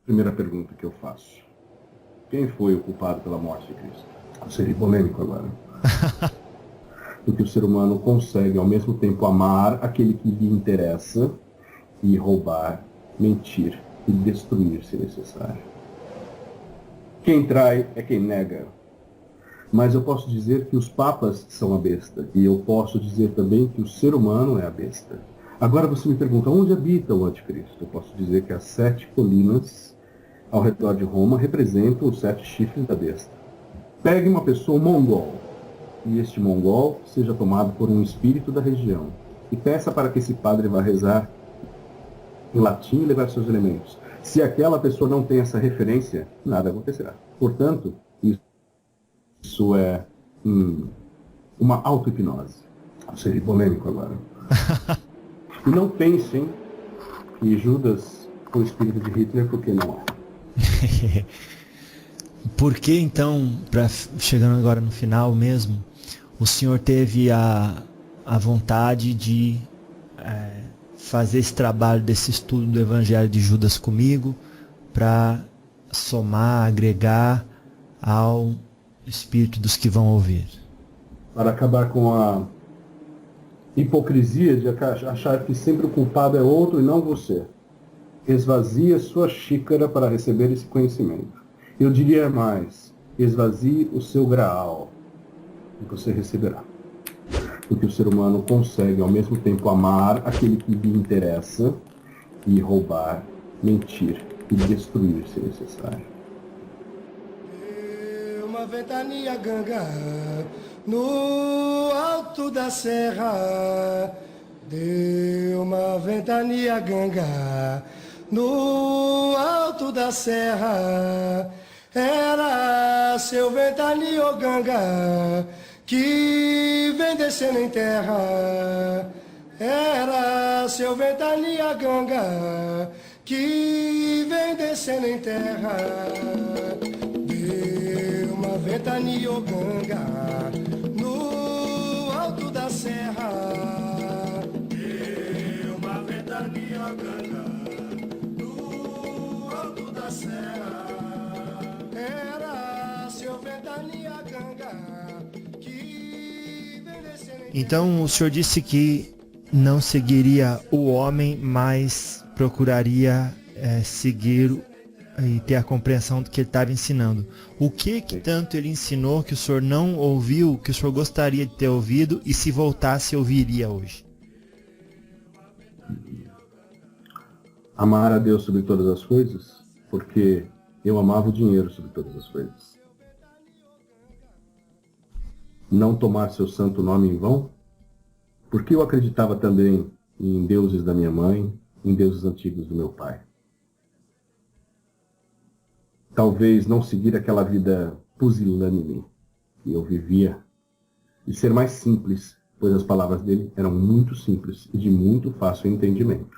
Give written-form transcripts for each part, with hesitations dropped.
Primeira pergunta que eu faço. Quem foi o culpado pela morte de Cristo? Eu serei polêmico agora. Porque o ser humano consegue, ao mesmo tempo, amar aquele que lhe interessa e roubar, mentir e destruir, se necessário. Quem trai é quem nega. Mas eu posso dizer que os papas são a besta. E eu posso dizer também que o ser humano é a besta. Agora você me pergunta, onde habita o anticristo? Eu posso dizer que as 7 colinas ao redor de Roma representam os 7 chifres da besta. Pegue uma pessoa mongol, e este mongol seja tomado por um espírito da região, e peça para que esse padre vá rezar em latim e levar seus elementos. Se aquela pessoa não tem essa referência, nada acontecerá. Portanto, isso é uma auto-hipnose. Seria polêmico agora. E não pensem que Judas foi o espírito de Hitler, porque não é. Por que então, chegando agora no final mesmo, o senhor teve a vontade de fazer esse trabalho desse estudo do Evangelho de Judas comigo, para somar, agregar ao espírito dos que vão ouvir? Para acabar com a hipocrisia de achar que sempre o culpado é outro e não você. Esvazie sua xícara para receber esse conhecimento. Eu diria mais, esvazie o seu graal e você receberá. Porque o ser humano consegue, ao mesmo tempo, amar aquele que lhe interessa e roubar, mentir e destruir, se necessário. Uma ventania ganga no alto da serra. Deu uma ventania ganga no alto da serra. Era seu ventania ganga que vem descendo em terra. Era seu ventania ganga que vem descendo em terra. Deu uma ventania ganga no alto da serra. Deu uma ventania ganga no alto da serra. Era seu ventania ganga que vem descendo em terra. Então o senhor disse que não seguiria o homem, mas procuraria seguir e ter a compreensão do que ele estava ensinando. O que tanto ele ensinou que o senhor não ouviu, que o senhor gostaria de ter ouvido, e se voltasse ouviria hoje? Amar a Deus sobre todas as coisas, porque eu amava o dinheiro sobre todas as coisas. Não tomar seu santo nome em vão, porque eu acreditava também em deuses da minha mãe, em deuses antigos do meu pai. Talvez não seguir aquela vida pusilânime que eu vivia, e ser mais simples, pois as palavras dele eram muito simples e de muito fácil entendimento.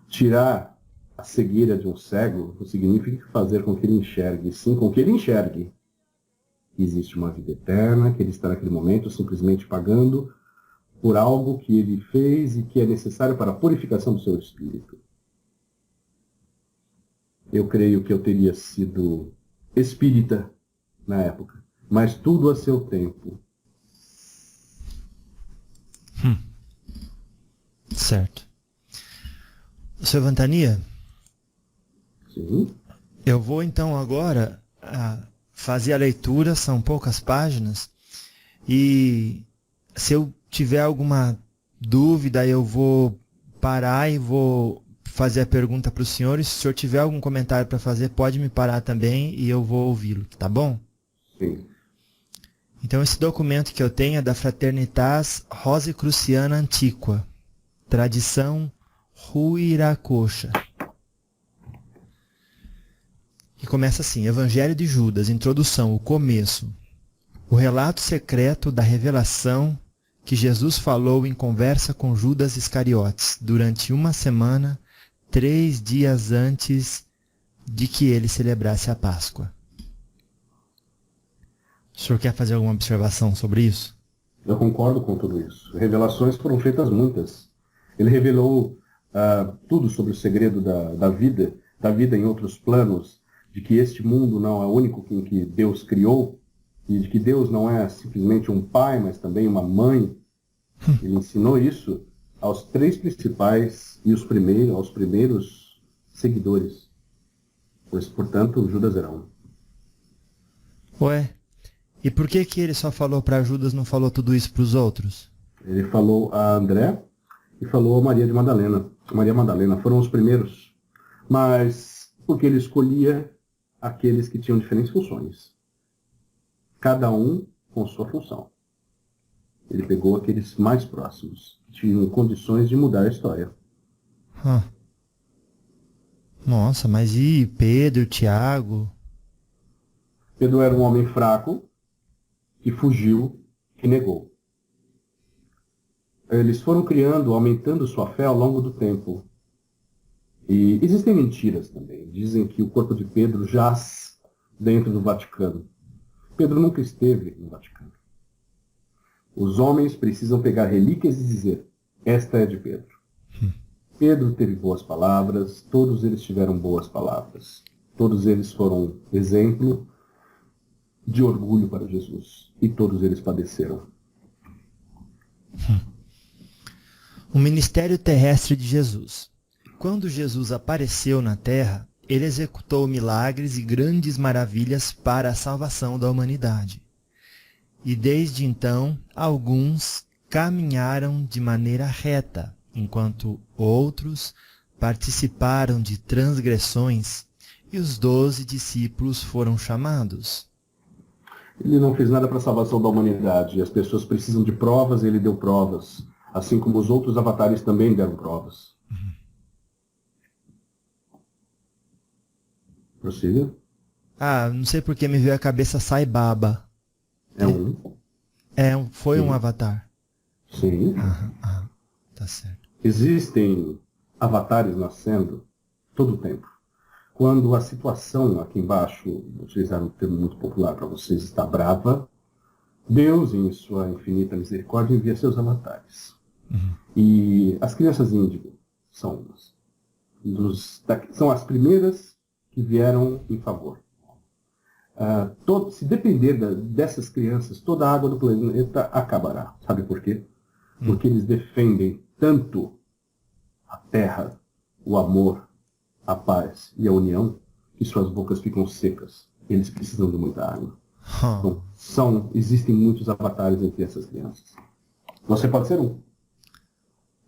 Tirar a cegueira de um cego não significa fazer com que ele enxergue, sim com que ele enxergue que existe uma vida eterna, que ele está naquele momento simplesmente pagando por algo que ele fez e que é necessário para a purificação do seu espírito. Eu creio que eu teria sido espírita na época, mas tudo a seu tempo. Certo. Sr. Ventania? Sim. Eu vou então agora fazer a leitura, são poucas páginas, e se eu tiver alguma dúvida, eu vou parar e vou fazer a pergunta para o senhor, e se o senhor tiver algum comentário para fazer, pode me parar também e eu vou ouvi-lo, tá bom? Sim. Então esse documento que eu tenho é da Fraternitas Rosicruciana Antiqua, tradição Ruiracocha. E começa assim: Evangelho de Judas, introdução, o começo. O relato secreto da revelação que Jesus falou em conversa com Judas Iscariotes durante uma semana, 3 dias antes de que ele celebrasse a Páscoa. O senhor quer fazer alguma observação sobre isso? Eu concordo com tudo isso. Revelações foram feitas muitas. Ele revelou tudo sobre o segredo da vida da vida em outros planos, de que este mundo não é o único que Deus criou, e de que Deus não é simplesmente um pai, mas também uma mãe. Ele ensinou isso aos três principais e aos primeiros seguidores. Pois, portanto, Judas era um. Ué, e por que ele só falou para Judas, não falou tudo isso para os outros? Ele falou a André e falou a Maria de Madalena. Maria Madalena foram os primeiros, mas porque ele escolhia aqueles que tinham diferentes funções. Cada um com sua função. Ele pegou aqueles mais próximos, que tinham condições de mudar a história. Nossa, mas e Pedro, Tiago? Pedro era um homem fraco, que fugiu, que negou. Eles foram criando, aumentando sua fé ao longo do tempo. E existem mentiras também. Dizem que o corpo de Pedro jaz dentro do Vaticano. Pedro nunca esteve no Vaticano. Os homens precisam pegar relíquias e dizer, esta é de Pedro. Pedro teve boas palavras, todos eles tiveram boas palavras. Todos eles foram exemplo de orgulho para Jesus. E todos eles padeceram. O ministério terrestre de Jesus. Quando Jesus apareceu na terra, ele executou milagres e grandes maravilhas para a salvação da humanidade. E desde então, alguns caminharam de maneira reta, enquanto outros participaram de transgressões, e os 12 discípulos foram chamados. Ele não fez nada para a salvação da humanidade. As pessoas precisam de provas, ele deu provas. Assim como os outros avatares também deram provas. Prossiga. Não sei porque me veio à cabeça Sai Baba. Foi Sim. um avatar. Sim. Tá certo. Existem avatares nascendo todo o tempo. Quando a situação aqui embaixo, vou utilizar um termo muito popular para vocês, está brava, Deus, em sua infinita misericórdia, envia seus avatares. E as crianças índigo são umas. São as primeiras que vieram em favor. Se depender dessas crianças, toda a água do planeta acabará. Sabe por quê? Porque eles defendem tanto a terra, o amor, a paz e a união, que suas bocas ficam secas. Eles precisam de muita água. Então, existem muitos avatares entre essas crianças. Você pode ser um.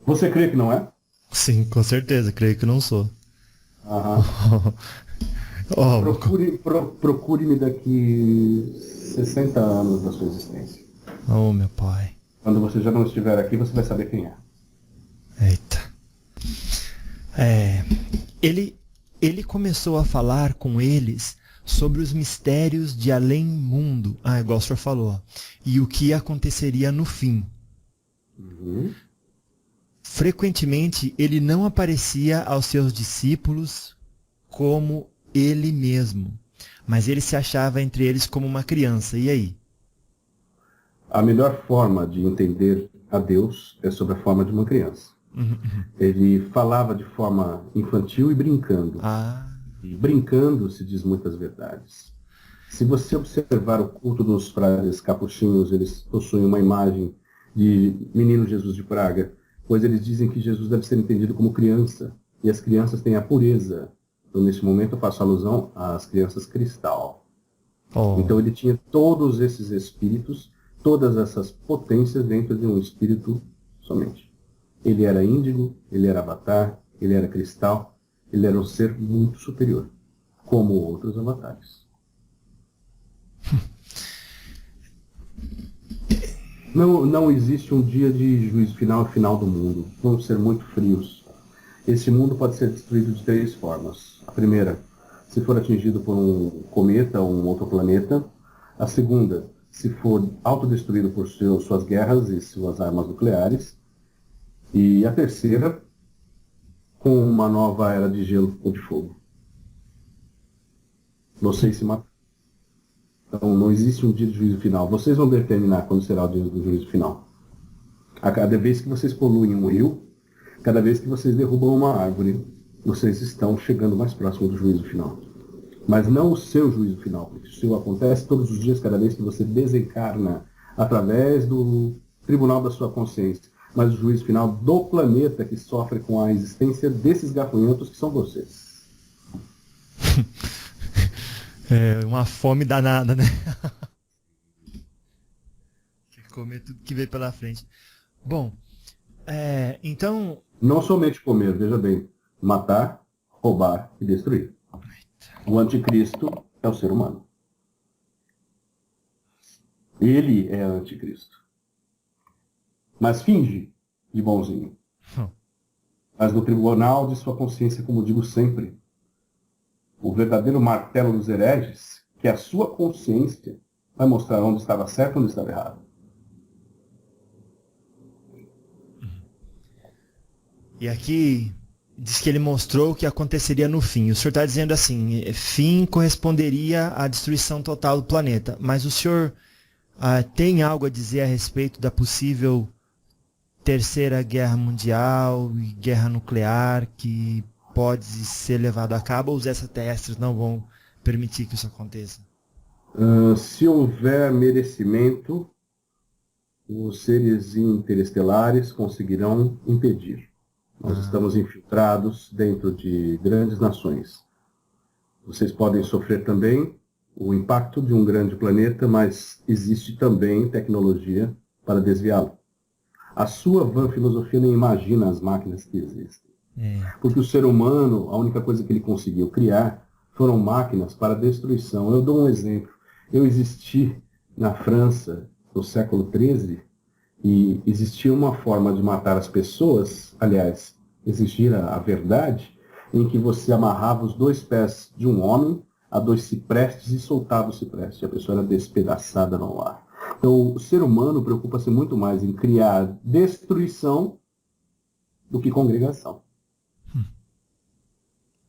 Você crê que não é? Sim, com certeza, creio que não sou. Procure-me daqui 60 anos da sua existência. Oh, meu pai. Quando você já não estiver aqui, você vai saber quem é. Eita. Ele começou a falar com eles sobre os mistérios de além-mundo. Igual o senhor falou. E o que aconteceria no fim. Frequentemente, ele não aparecia aos seus discípulos como ele mesmo, mas ele se achava entre eles como uma criança. E aí? A melhor forma de entender a Deus é sobre a forma de uma criança. Ele falava de forma infantil e brincando. E brincando se diz muitas verdades. Se você observar o culto dos frades capuchinhos, eles possuem uma imagem de menino Jesus de Praga, pois eles dizem que Jesus deve ser entendido como criança, e as crianças têm a pureza. Então, nesse momento, eu faço alusão às crianças cristal. Então, ele tinha todos esses espíritos, todas essas potências dentro de um espírito somente. Ele era índigo, ele era avatar, ele era cristal, ele era um ser muito superior, como outros avatares. Não existe um dia de juízo final do mundo. Vamos ser muito frios. Esse mundo pode ser destruído de 3 formas. A primeira, se for atingido por um cometa ou um outro planeta. A segunda, se for autodestruído por suas guerras e suas armas nucleares. E a terceira, com uma nova era de gelo ou de fogo. Vocês se matam. Então, não existe um dia de juízo final. Vocês vão determinar quando será o dia do juízo final. A cada vez que vocês poluem um rio, cada vez que vocês derrubam uma árvore, vocês estão chegando mais próximo do juízo final. Mas não o seu juízo final, porque o seu acontece todos os dias, cada vez que você desencarna, através do tribunal da sua consciência. Mas o juízo final do planeta que sofre com a existência desses gafanhotos que são vocês. É uma fome danada, né? Comer tudo que veio pela frente. Bom, então... Não somente comer, veja bem, matar, roubar e destruir. O anticristo é o ser humano. Ele é anticristo. Mas finge de bonzinho. Mas no tribunal de sua consciência, como digo sempre, o verdadeiro martelo dos hereges, que é a sua consciência, vai mostrar onde estava certo e onde estava errado. E aqui diz que ele mostrou o que aconteceria no fim. O senhor está dizendo assim, fim corresponderia à destruição total do planeta. Mas o senhor tem algo a dizer a respeito da possível terceira guerra mundial e guerra nuclear que pode ser levado a cabo, ou os extraterrestres não vão permitir que isso aconteça? Se houver merecimento, os seres interestelares conseguirão impedir. Nós estamos infiltrados dentro de grandes nações. Vocês podem sofrer também o impacto de um grande planeta, mas existe também tecnologia para desviá-lo. A sua vã filosofia nem imagina as máquinas que existem. Porque o ser humano, a única coisa que ele conseguiu criar foram máquinas para destruição. Eu dou um exemplo. Eu existi na França no século XIII e existia uma forma de matar as pessoas, aliás, existia a verdade, em que você amarrava os dois pés de um homem a dois ciprestes e soltava o cipreste. A pessoa era despedaçada no ar. Então, o ser humano preocupa-se muito mais em criar destruição do que congregação.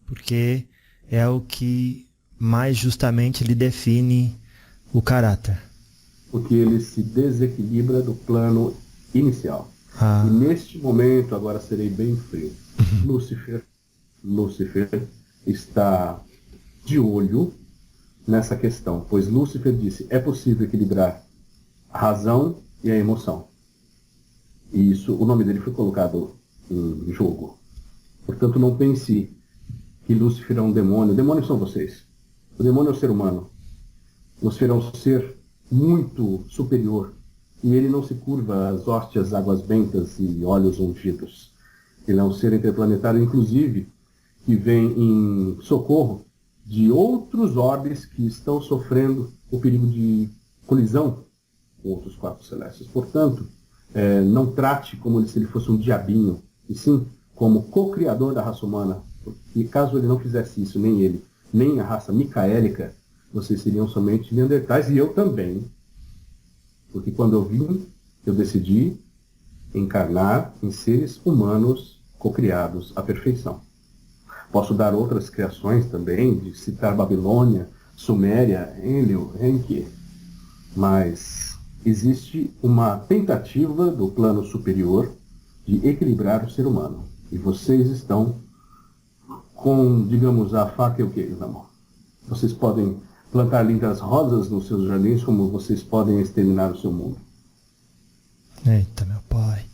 Porque é o que mais justamente lhe define o caráter. Porque ele se desequilibra do plano inicial. E neste momento, agora serei bem frio, Lúcifer está de olho nessa questão, pois Lúcifer disse, é possível equilibrar a razão e a emoção. E isso, o nome dele foi colocado em jogo. Portanto, não pense que Lúcifer é um demônio. Demônios são vocês. O demônio é o ser humano. Lúcifer é um ser muito superior. E ele não se curva às hóstias, águas bentas e óleos ungidos. Ele é um ser interplanetário, inclusive, que vem em socorro de outros orbes que estão sofrendo o perigo de colisão com outros corpos celestes. Portanto, não trate como se ele fosse um diabinho, e sim como co-criador da raça humana. E caso ele não fizesse isso, nem ele, nem a raça micaélica, vocês seriam somente neandertais, e eu também. Porque quando eu vim, eu decidi encarnar em seres humanos co-criados à perfeição. Posso dar outras criações também, de citar Babilônia, Suméria, Enlil, Enki, mas existe uma tentativa do plano superior de equilibrar o ser humano. E vocês estão com, digamos, a faca e o queijo na mão. Vocês podem plantar lindas rosas nos seus jardins, como vocês podem exterminar o seu mundo. Eita, meu pai.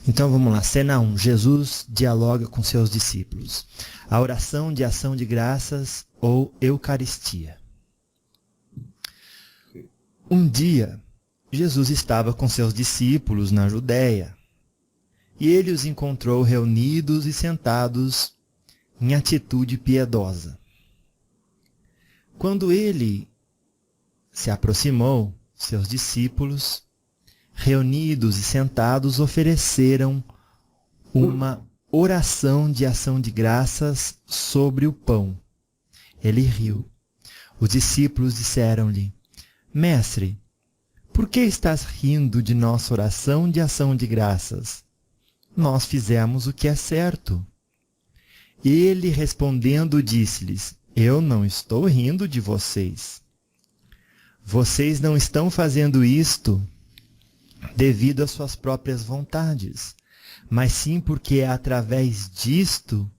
Então vamos lá, cena 1. Jesus dialoga com seus discípulos. A oração de ação de graças ou Eucaristia. Um dia, Jesus estava com seus discípulos na Judéia, e ele os encontrou reunidos e sentados em atitude piedosa. Quando ele se aproximou, seus discípulos, reunidos e sentados, ofereceram uma oração de ação de graças sobre o pão. Ele riu. Os discípulos disseram-lhe, Mestre, por que estás rindo de nossa oração de ação de graças? Nós fizemos o que é certo. Ele, respondendo, disse-lhes, eu não estou rindo de vocês. Vocês não estão fazendo isto devido às suas próprias vontades, mas sim porque é através disto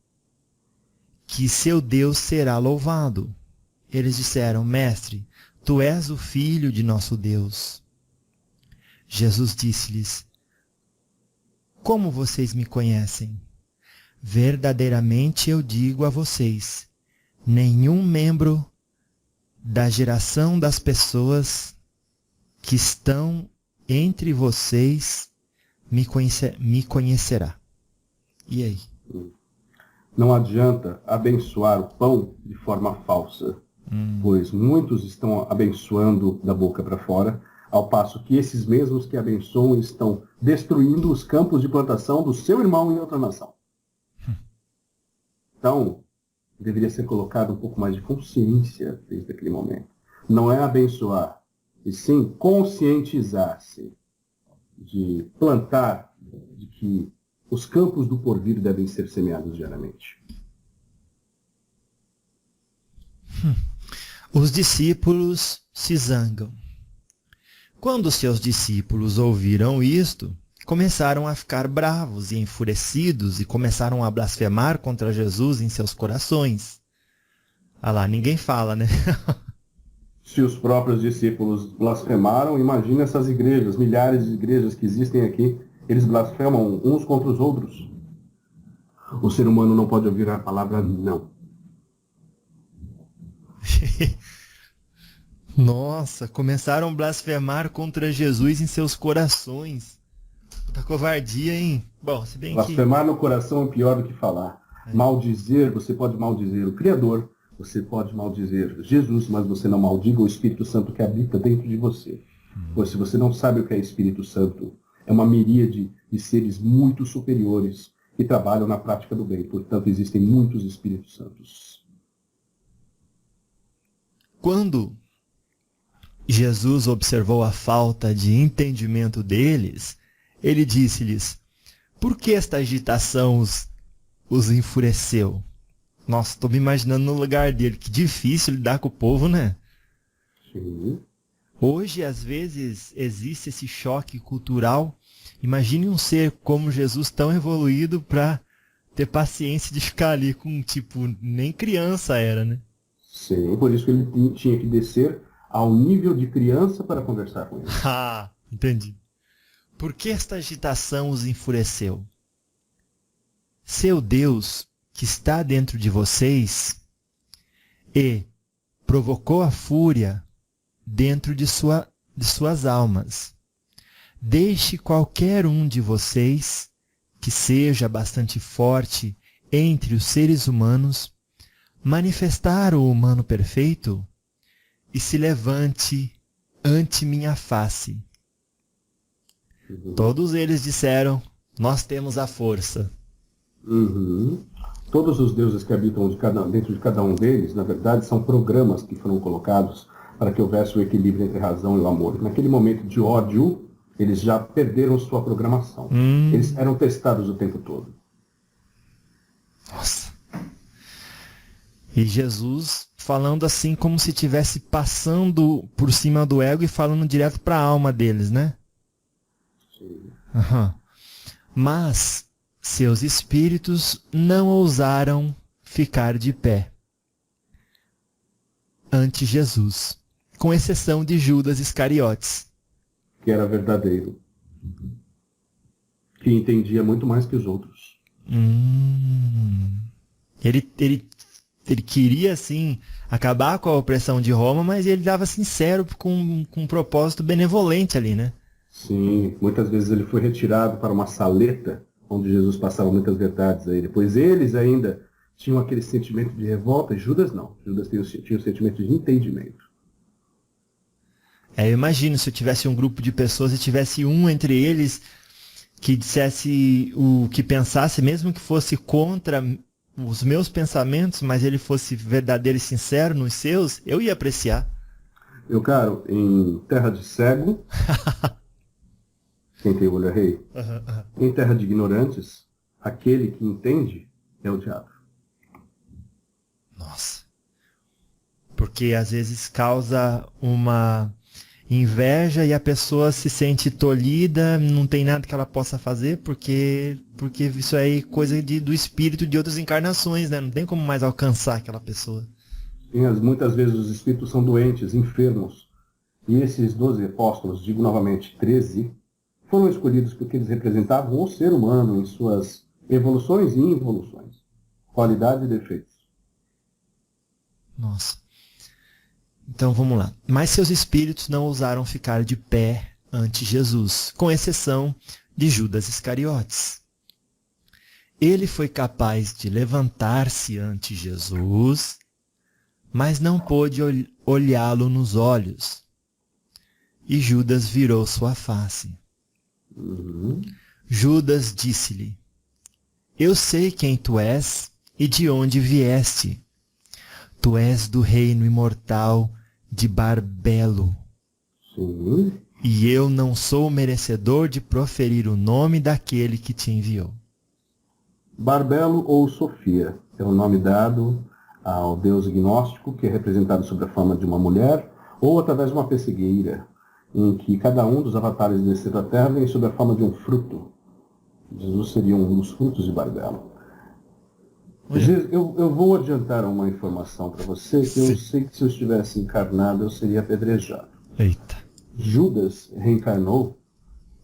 que seu Deus será louvado. Eles disseram: Mestre, tu és o Filho de nosso Deus. Jesus disse-lhes: Como vocês me conhecem? Verdadeiramente eu digo a vocês, nenhum membro da geração das pessoas que estão entre vocês me conhecerá. E aí? Não adianta abençoar o pão de forma falsa, pois muitos estão abençoando da boca para fora, ao passo que esses mesmos que abençoam estão destruindo os campos de plantação do seu irmão em outra nação. Então, deveria ser colocado um pouco mais de consciência desde aquele momento. Não é abençoar, e sim conscientizar-se de plantar, de que os campos do porvir devem ser semeados diariamente. Os discípulos se zangam. Quando seus discípulos ouviram isto, começaram a ficar bravos e enfurecidos e começaram a blasfemar contra Jesus em seus corações. Ah lá, ninguém fala, né? Se os próprios discípulos blasfemaram, imagina essas igrejas, milhares de igrejas que existem aqui, eles blasfemam uns contra os outros. O ser humano não pode ouvir a palavra não. Nossa, começaram a blasfemar contra Jesus em seus corações. Puta covardia, hein? Bom, se bem Blasfemar no coração é pior do que falar. Maldizer, você pode maldizer o Criador, você pode maldizer Jesus, mas você não maldiga o Espírito Santo que habita dentro de você. Pois se você não sabe o que é Espírito Santo, é uma miríade de seres muito superiores que trabalham na prática do bem. Portanto, existem muitos Espíritos Santos. Quando Jesus observou a falta de entendimento deles, ele disse-lhes: Por que esta agitação os enfureceu? Nossa, estou me imaginando no lugar dele. Que difícil lidar com o povo, né? Sim. Hoje, às vezes, existe esse choque cultural. Imagine um ser como Jesus tão evoluído para ter paciência de ficar ali com, tipo, nem criança era, né? Sim, por isso que ele tinha que descer ao nível de criança para conversar com ele. Ah, entendi. Por que esta agitação os enfureceu? Seu Deus, que está dentro de vocês, e provocou a fúria dentro de suas almas. Deixe qualquer um de vocês, que seja bastante forte entre os seres humanos, manifestar o humano perfeito e se levante ante minha face. Todos eles disseram: Nós temos a força. Todos os deuses que habitam dentro de cada um deles, na verdade, são programas que foram colocados para que houvesse o equilíbrio entre a razão e o amor. Naquele momento de ódio, eles já perderam sua programação. Eles eram testados o tempo todo. Nossa. E Jesus falando assim como se estivesse passando por cima do ego e falando direto para a alma deles, né? Sim. Mas seus espíritos não ousaram ficar de pé ante Jesus, com exceção de Judas Iscariotes, Que era verdadeiro. Que entendia muito mais que os outros. Ele queria, assim, acabar com a opressão de Roma, mas ele dava sincero com um propósito benevolente ali, né? Sim, muitas vezes ele foi retirado para uma saleta, onde Jesus passava muitas verdades a ele. Pois eles ainda tinham aquele sentimento de revolta, e Judas não. Judas tinha o sentimento de entendimento. Eu imagino se eu tivesse um grupo de pessoas e tivesse um entre eles que dissesse o que pensasse, mesmo que fosse contra os meus pensamentos, mas ele fosse verdadeiro e sincero nos seus, eu ia apreciar. Meu caro, em terra de cego, quem tem olho é rei. Em terra de ignorantes, aquele que entende é o diabo. Nossa. Porque às vezes causa uma inveja e a pessoa se sente tolhida, não tem nada que ela possa fazer, porque isso aí é coisa do espírito de outras encarnações, né? Não tem como mais alcançar aquela pessoa. Muitas vezes os espíritos são doentes, enfermos. E esses 12 apóstolos, digo novamente, 13, foram escolhidos porque eles representavam o ser humano em suas evoluções e involuções, qualidades e defeitos. Nossa. Então vamos lá. Mas seus espíritos não ousaram ficar de pé ante Jesus, com exceção de Judas Iscariotes. Ele foi capaz de levantar-se ante Jesus, mas não pôde olhá-lo nos olhos. E Judas virou sua face. Judas disse-lhe: Eu sei quem tu és e de onde vieste. Tu és do reino imortal de Barbelo. Sim. E eu não sou merecedor de proferir o nome daquele que te enviou. Barbelo ou Sofia é o nome dado ao deus gnóstico, que é representado sob a forma de uma mulher ou através de uma pessegueira, em que cada um dos avatares desceram à Terra vem sob a forma de um fruto. Jesus seria um dos frutos de Barbelo. Eu vou adiantar uma informação para você, que eu sei que se eu estivesse encarnado eu seria apedrejado. Eita. Judas reencarnou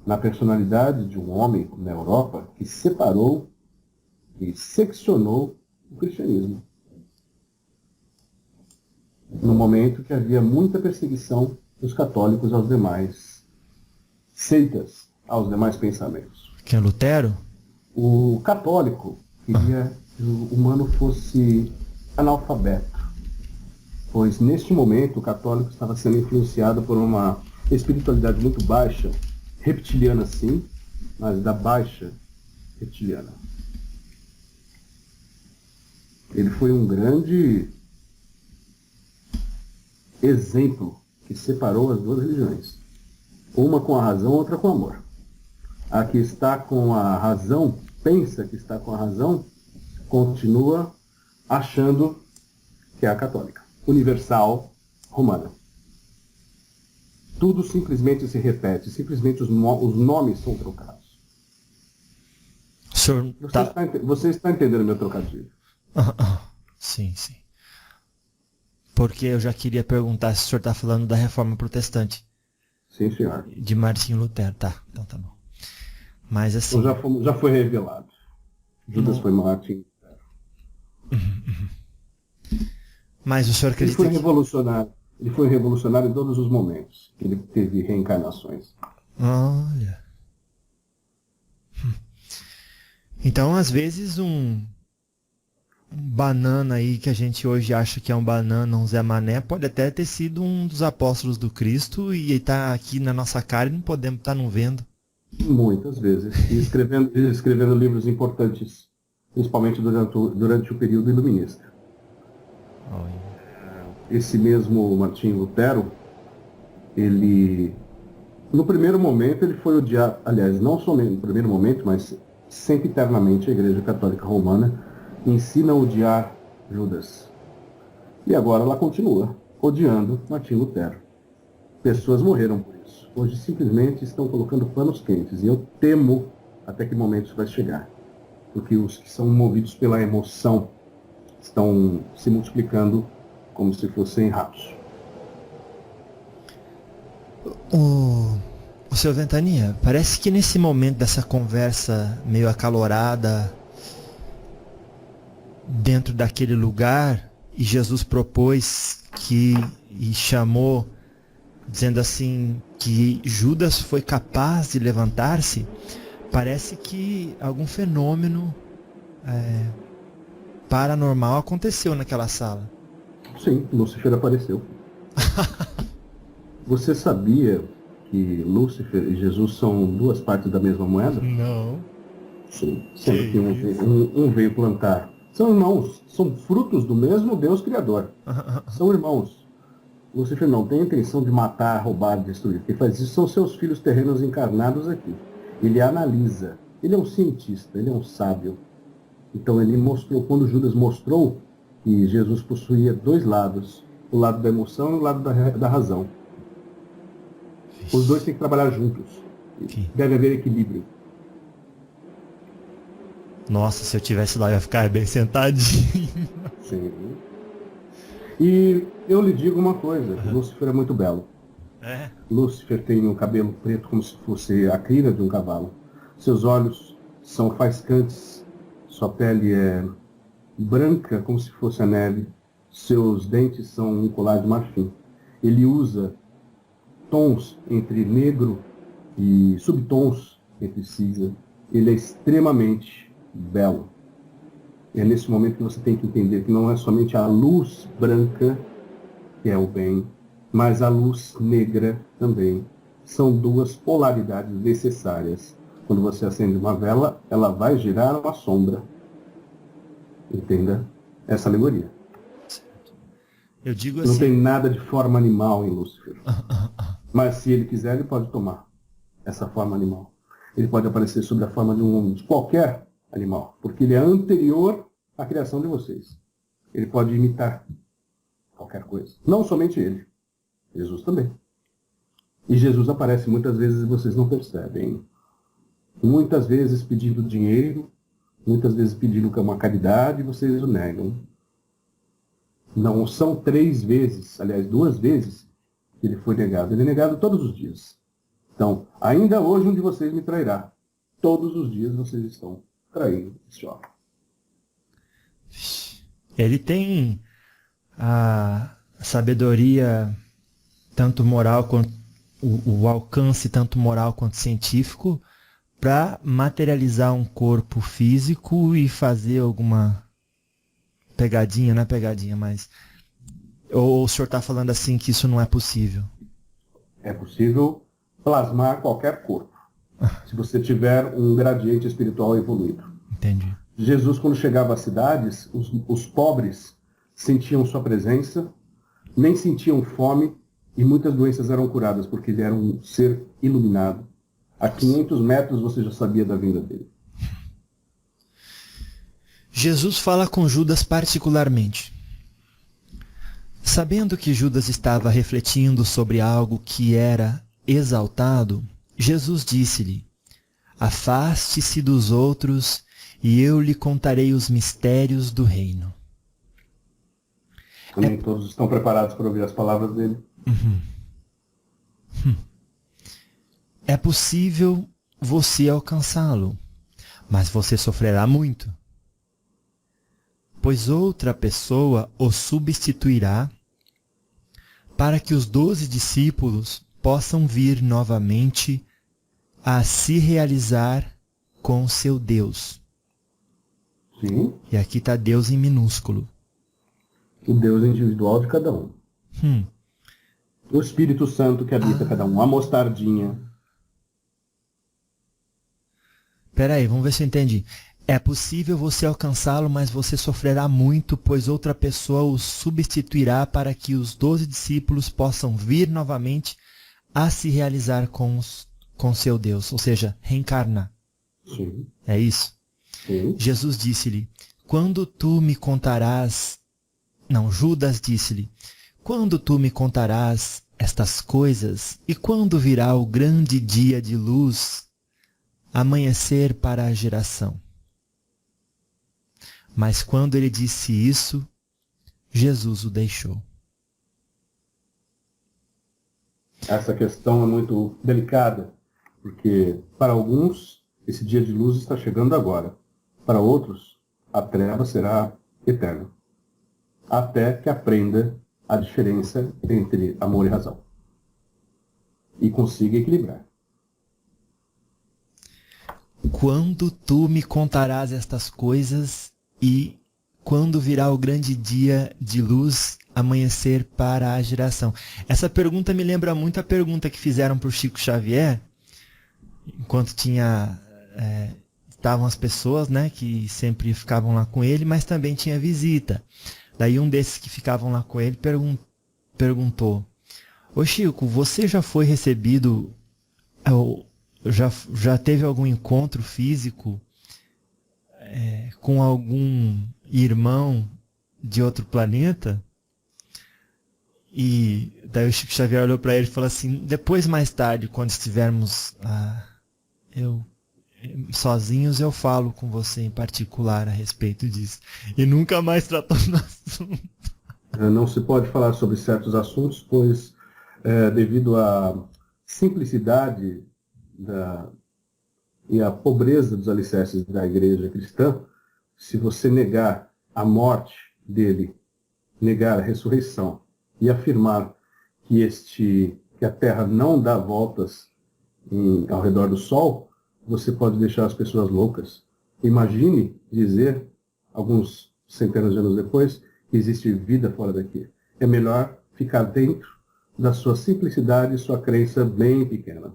na personalidade de um homem na Europa que separou e seccionou o cristianismo. No momento que havia muita perseguição dos católicos aos demais seitas, aos demais pensamentos. Quem é Lutero? O católico queria que o humano fosse analfabeto, pois neste momento o católico estava sendo influenciado por uma espiritualidade muito baixa, reptiliana sim, mas da baixa reptiliana. Ele foi um grande exemplo que separou as duas religiões. Uma com a razão, outra com o amor. A que está com a razão, pensa que está com a razão, continua achando que é a católica, universal, romana. Tudo simplesmente se repete, simplesmente os nomes são trocados. Você está entendendo meu trocadilho? Sim, sim. Porque eu já queria perguntar se o senhor está falando da Reforma Protestante. Sim, senhor. De Martinho Lutero, tá. Então tá bom. Mas assim... Então já foi revelado. Judas foi Martin. Mas o senhor acredita Ele foi revolucionário em todos os momentos que ele teve reencarnações. Olha. Então, às vezes, um banana aí que a gente hoje acha que é um banana, um Zé Mané, pode até ter sido um dos apóstolos do Cristo e está aqui na nossa cara e não podemos estar não vendo. Muitas vezes. E escrevendo livros importantes, principalmente durante o período iluminista. Esse mesmo Martinho Lutero, ele, no primeiro momento, ele foi odiado, aliás, não somente no primeiro momento, mas sempre eternamente a Igreja Católica Romana ensina a odiar Judas. E agora ela continua odiando Martinho Lutero. Pessoas morreram por isso. Hoje simplesmente estão colocando panos quentes. E eu temo até que momento isso vai chegar. Porque os que são movidos pela emoção estão se multiplicando como se fossem ratos. O seu Ventania, parece que nesse momento dessa conversa meio acalorada dentro daquele lugar, e Jesus propôs e chamou, dizendo assim, que Judas foi capaz de levantar-se, parece que algum fenômeno paranormal aconteceu naquela sala. Sim, Lúcifer apareceu. Você sabia que Lúcifer e Jesus são duas partes da mesma moeda? Não. Sim, sendo que um veio plantar. São irmãos, são frutos do mesmo Deus Criador. São irmãos. Lúcifer não tem a intenção de matar, roubar, destruir. Quem faz isso são seus filhos terrenos encarnados aqui. Ele analisa. Ele é um cientista, ele é um sábio. Então ele mostrou, quando Judas mostrou que Jesus possuía dois lados, o lado da emoção e o lado da razão. Os dois têm que trabalhar juntos. Ok. Deve haver equilíbrio. Nossa, se eu tivesse lá, eu ia ficar bem sentadinho. Sim. E eu lhe digo uma coisa, Lúcifer é muito belo. É? Lúcifer tem um cabelo preto como se fosse a crina de um cavalo. Seus olhos são faiscantes. Sua pele é branca como se fosse a neve. Seus dentes são um colar de marfim. Ele usa tons entre negro e subtons entre cinza. Ele é extremamente belo. E é nesse momento que você tem que entender que não é somente a luz branca que é o bem, mas a luz negra também. São duas polaridades necessárias. Quando você acende uma vela, ela vai girar uma sombra. Entenda essa alegoria. Eu digo Não tem assim. nada de forma animal em Lúcifer. Mas se ele quiser, ele pode tomar essa forma animal. Ele pode aparecer sob a forma de qualquer animal, porque ele é anterior à criação de vocês. Ele pode imitar qualquer coisa. Não somente ele. Jesus também. E Jesus aparece muitas vezes e vocês não percebem. Muitas vezes pedindo dinheiro, muitas vezes pedindo uma caridade e vocês o negam. Não são 3 vezes, aliás, 2 vezes que ele foi negado. Ele é negado todos os dias. Então, ainda hoje um de vocês me trairá. Todos os dias vocês estão traindo esse homem. Ele tem a sabedoria, tanto moral quanto o alcance, tanto moral quanto científico, para materializar um corpo físico e fazer alguma pegadinha, não é pegadinha, mas. Ou o senhor está falando assim que isso não é possível? É possível plasmar qualquer corpo, se você tiver um gradiente espiritual evoluído. Entendi. Jesus, quando chegava às cidades, os pobres sentiam sua presença, nem sentiam fome, e muitas doenças eram curadas, porque ele era um ser iluminado. A 500 metros você já sabia da vinda dele. Jesus fala com Judas particularmente. Sabendo que Judas estava refletindo sobre algo que era exaltado, Jesus disse-lhe: afaste-se dos outros e eu lhe contarei os mistérios do reino. Nem todos estão preparados para ouvir as palavras dele. É possível você alcançá-lo, mas você sofrerá muito. Pois outra pessoa o substituirá para que os 12 discípulos possam vir novamente a se realizar com seu Deus. Sim, E aqui está Deus em minúsculo. o Deus individual de cada um. O Espírito Santo que habita cada um. A mostardinha. Peraí, vamos ver se eu entendi. É possível você alcançá-lo, mas você sofrerá muito, pois outra pessoa o substituirá para que os 12 discípulos possam vir novamente a se realizar com seu Deus, ou seja, reencarnar. Sim, É isso? sim. Jesus disse-lhe: quando tu me contarás... Não, Judas disse-lhe: quando tu me contarás estas coisas, e quando virá o grande dia de luz, amanhecer para a geração? Mas quando ele disse isso, Jesus o deixou. Essa questão é muito delicada, porque para alguns esse dia de luz está chegando agora. Para outros, a treva será eterna. Até que aprenda a diferença entre amor e razão. E consiga equilibrar. Quando tu me contarás estas coisas e quando virá o grande dia de luz, amanhecer para a geração? Essa pergunta me lembra muito a pergunta que fizeram para o Chico Xavier, enquanto estavam as pessoas, né, que sempre ficavam lá com ele, mas também tinha visita. Daí um desses que ficavam lá com ele perguntou: ô Chico, você já foi recebido, já teve algum encontro físico com algum irmão de outro planeta? E daí o Chico Xavier olhou para ele e falou assim, depois, mais tarde, quando estivermos sozinhos, eu falo com você em particular a respeito disso. E nunca mais tratou do assunto. Não se pode falar sobre certos assuntos, pois devido à simplicidade e à pobreza dos alicerces da igreja cristã, se você negar a morte dele, negar a ressurreição e afirmar que a Terra não dá voltas ao redor do Sol, você pode deixar as pessoas loucas. Imagine dizer, alguns centenas de anos depois, que existe vida fora daqui. É melhor ficar dentro da sua simplicidade e sua crença bem pequena.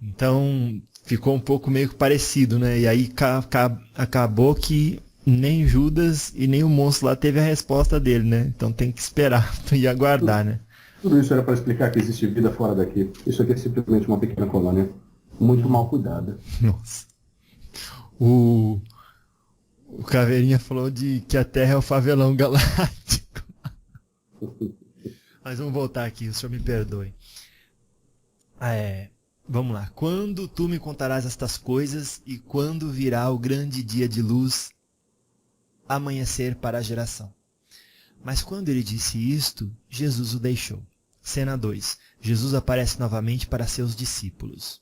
Então, ficou um pouco meio que parecido, né? E aí acabou que nem Judas e nem o monstro lá teve a resposta dele, né? Então tem que esperar e aguardar, né? Tudo isso era para explicar que existe vida fora daqui. Isso aqui é simplesmente uma pequena colônia muito mal cuidada. Nossa. O Caveirinha falou de que a Terra é o favelão galáctico. Mas vamos voltar aqui, o senhor me perdoe. Vamos lá. Quando tu me contarás estas coisas e quando virá o grande dia de luz amanhecer para a geração? Mas quando ele disse isto, Jesus o deixou. Cena 2. Jesus aparece novamente para seus discípulos.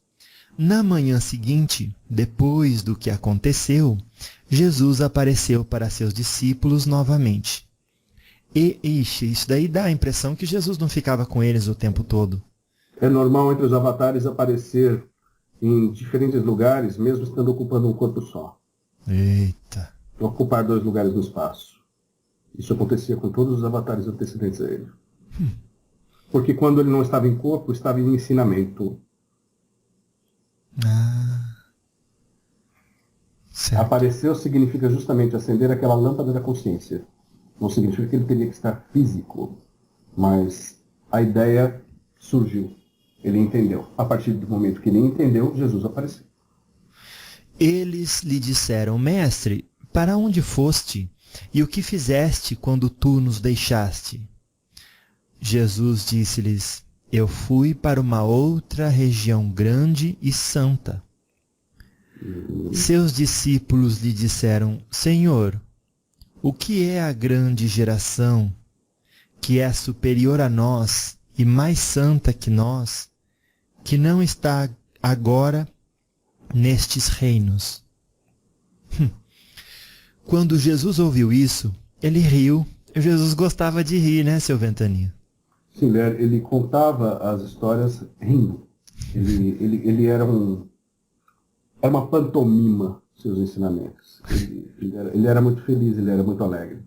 Na manhã seguinte, depois do que aconteceu, Jesus apareceu para seus discípulos novamente. Isso daí dá a impressão que Jesus não ficava com eles o tempo todo. É normal entre os avatares aparecer em diferentes lugares, mesmo estando ocupando um corpo só. Eita. Ocupar 2 lugares no espaço. Isso acontecia com todos os avatares antecedentes a ele. Porque quando ele não estava em corpo, estava em ensinamento. Certo. Apareceu significa justamente acender aquela lâmpada da consciência. Não significa que ele teria que estar físico, mas a ideia surgiu. Ele entendeu. A partir do momento que ele entendeu, Jesus apareceu. Eles lhe disseram, mestre, para onde foste? E o que fizeste quando tu nos deixaste? Jesus disse-lhes, eu fui para uma outra região grande e santa. Seus discípulos lhe disseram, Senhor, o que é a grande geração, que é superior a nós e mais santa que nós, que não está agora nestes reinos? Quando Jesus ouviu isso, ele riu. Jesus gostava de rir, né, seu Ventania? Sim, ele contava as histórias rindo. Ele era uma pantomima, seus ensinamentos. Ele era muito feliz, ele era muito alegre.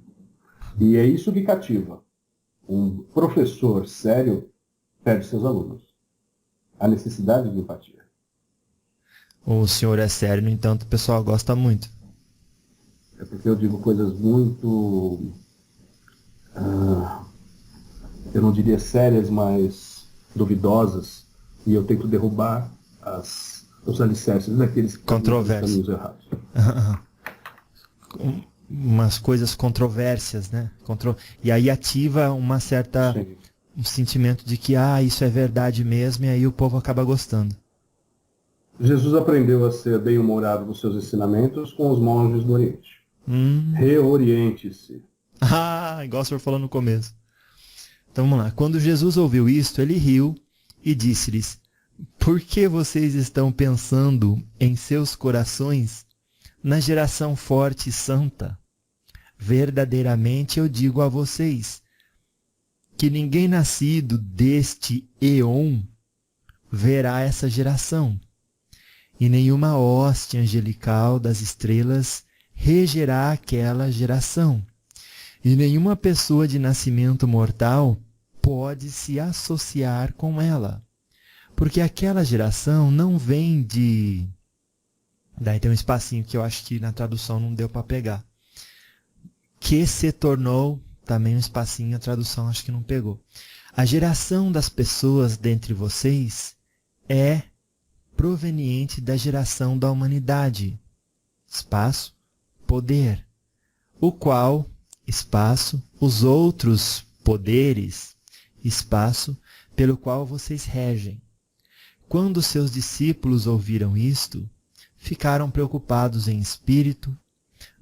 E é isso que cativa. Um professor sério perde seus alunos. A necessidade de empatia. O senhor é sério, no entanto, o pessoal gosta muito. É porque eu digo coisas muito... eu não diria sérias, mas duvidosas. E eu tento derrubar os alicerces daqueles que estão nos caminhos errados. Umas coisas controvérsias, né? E aí ativa uma certa... Sim. Um sentimento de que, isso é verdade mesmo, e aí o povo acaba gostando. Jesus aprendeu a ser bem-humorado nos seus ensinamentos com os monges do Oriente. Reoriente-se. Igual o senhor falou no começo. Então vamos lá. Quando Jesus ouviu isto, ele riu e disse-lhes, por que vocês estão pensando em seus corações na geração forte e santa? Verdadeiramente eu digo a vocês, que ninguém nascido deste éon verá essa geração, e nenhuma hoste angelical das estrelas regerá aquela geração, e nenhuma pessoa de nascimento mortal pode se associar com ela, porque aquela geração não vem de... Daí tem um espacinho que eu acho que na tradução não deu para pegar. Que se tornou... Também um espacinho, a tradução acho que não pegou. A geração das pessoas dentre vocês é proveniente da geração da humanidade. Espaço, poder. O qual espaço, os outros poderes, espaço, pelo qual vocês regem. Quando seus discípulos ouviram isto, ficaram preocupados em espírito,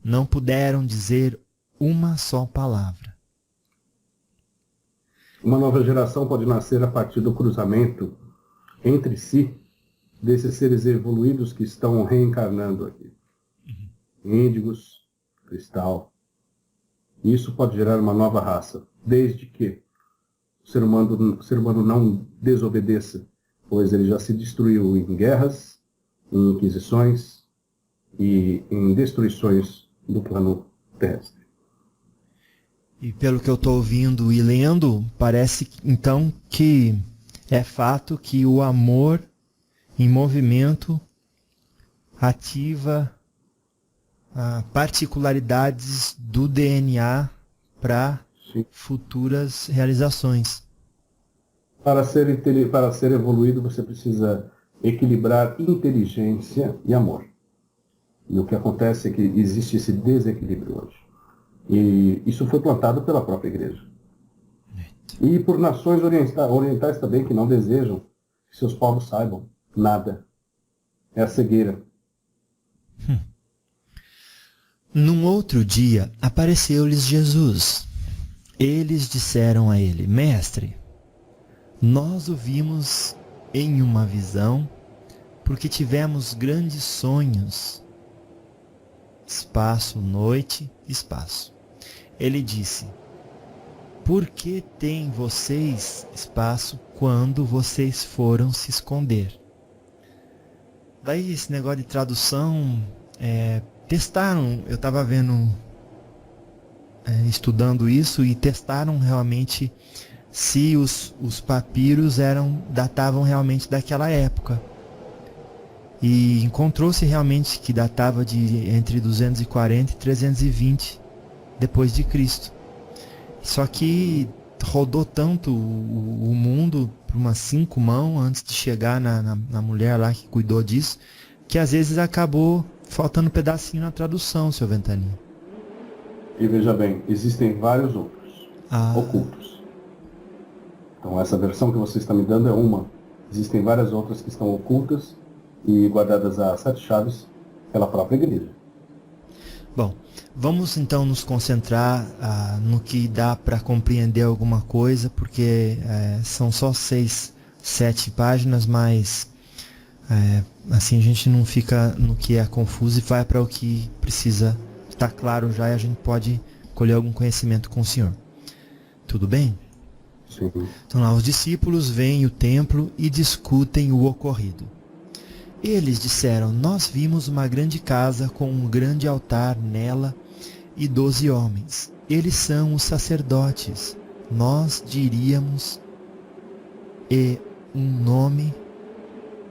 não puderam dizer uma só palavra. Uma nova geração pode nascer a partir do cruzamento entre si desses seres evoluídos que estão reencarnando aqui. Índigos, cristal. Isso pode gerar uma nova raça, desde que o ser humano não desobedeça, pois ele já se destruiu em guerras, em inquisições e em destruições do plano terrestre. E pelo que eu estou ouvindo e lendo, parece então que é fato que o amor em movimento ativa particularidades do DNA para futuras realizações. Para ser evoluído, você precisa equilibrar inteligência e amor. E o que acontece é que existe esse desequilíbrio hoje. E isso foi plantado pela própria igreja. E por nações orientais também que não desejam que seus povos saibam nada. É a cegueira. Num outro dia, apareceu-lhes Jesus. Eles disseram a ele: Mestre, nós o vimos em uma visão, porque tivemos grandes sonhos. Espaço, noite, espaço. Ele disse: Por que têm vocês espaço quando vocês foram se esconder? Daí esse negócio de tradução, testaram, eu estava vendo, estudando isso, e testaram realmente se os papiros datavam realmente daquela época. E encontrou-se realmente que datava de entre 240 e 320 depois de Cristo. Só que rodou tanto o mundo por umas 5 mãos antes de chegar na mulher lá que cuidou disso, que às vezes acabou faltando um pedacinho na tradução, seu Ventania. E veja bem, existem vários outros ocultos. Então essa versão que você está me dando é uma. Existem várias outras que estão ocultas e guardadas a 7 chaves pela própria igreja. Bom, vamos então nos concentrar no que dá para compreender alguma coisa, porque são só 6, 7 páginas, mas assim a gente não fica no que é confuso e vai para o que precisa estar claro já, e a gente pode colher algum conhecimento com o Senhor. Tudo bem? Sim. Então lá os discípulos veem o templo e discutem o ocorrido. Eles disseram: Nós vimos uma grande casa com um grande altar nela e 12 homens. Eles são os sacerdotes. Nós diríamos, e um nome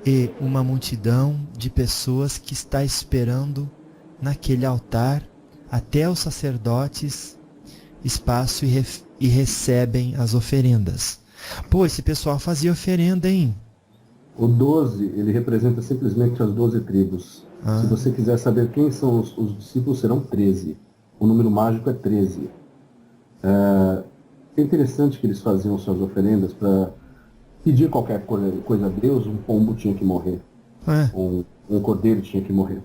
e uma multidão de pessoas que está esperando naquele altar até os sacerdotes espaço e recebem as oferendas. Pô, esse pessoal fazia oferenda, hein? O 12, ele representa simplesmente as 12 tribos. Se você quiser saber quem são os discípulos, serão 13. O número mágico é 13. É interessante que eles faziam suas oferendas para pedir qualquer coisa a Deus. Um pombo tinha que morrer. Um cordeiro tinha que morrer.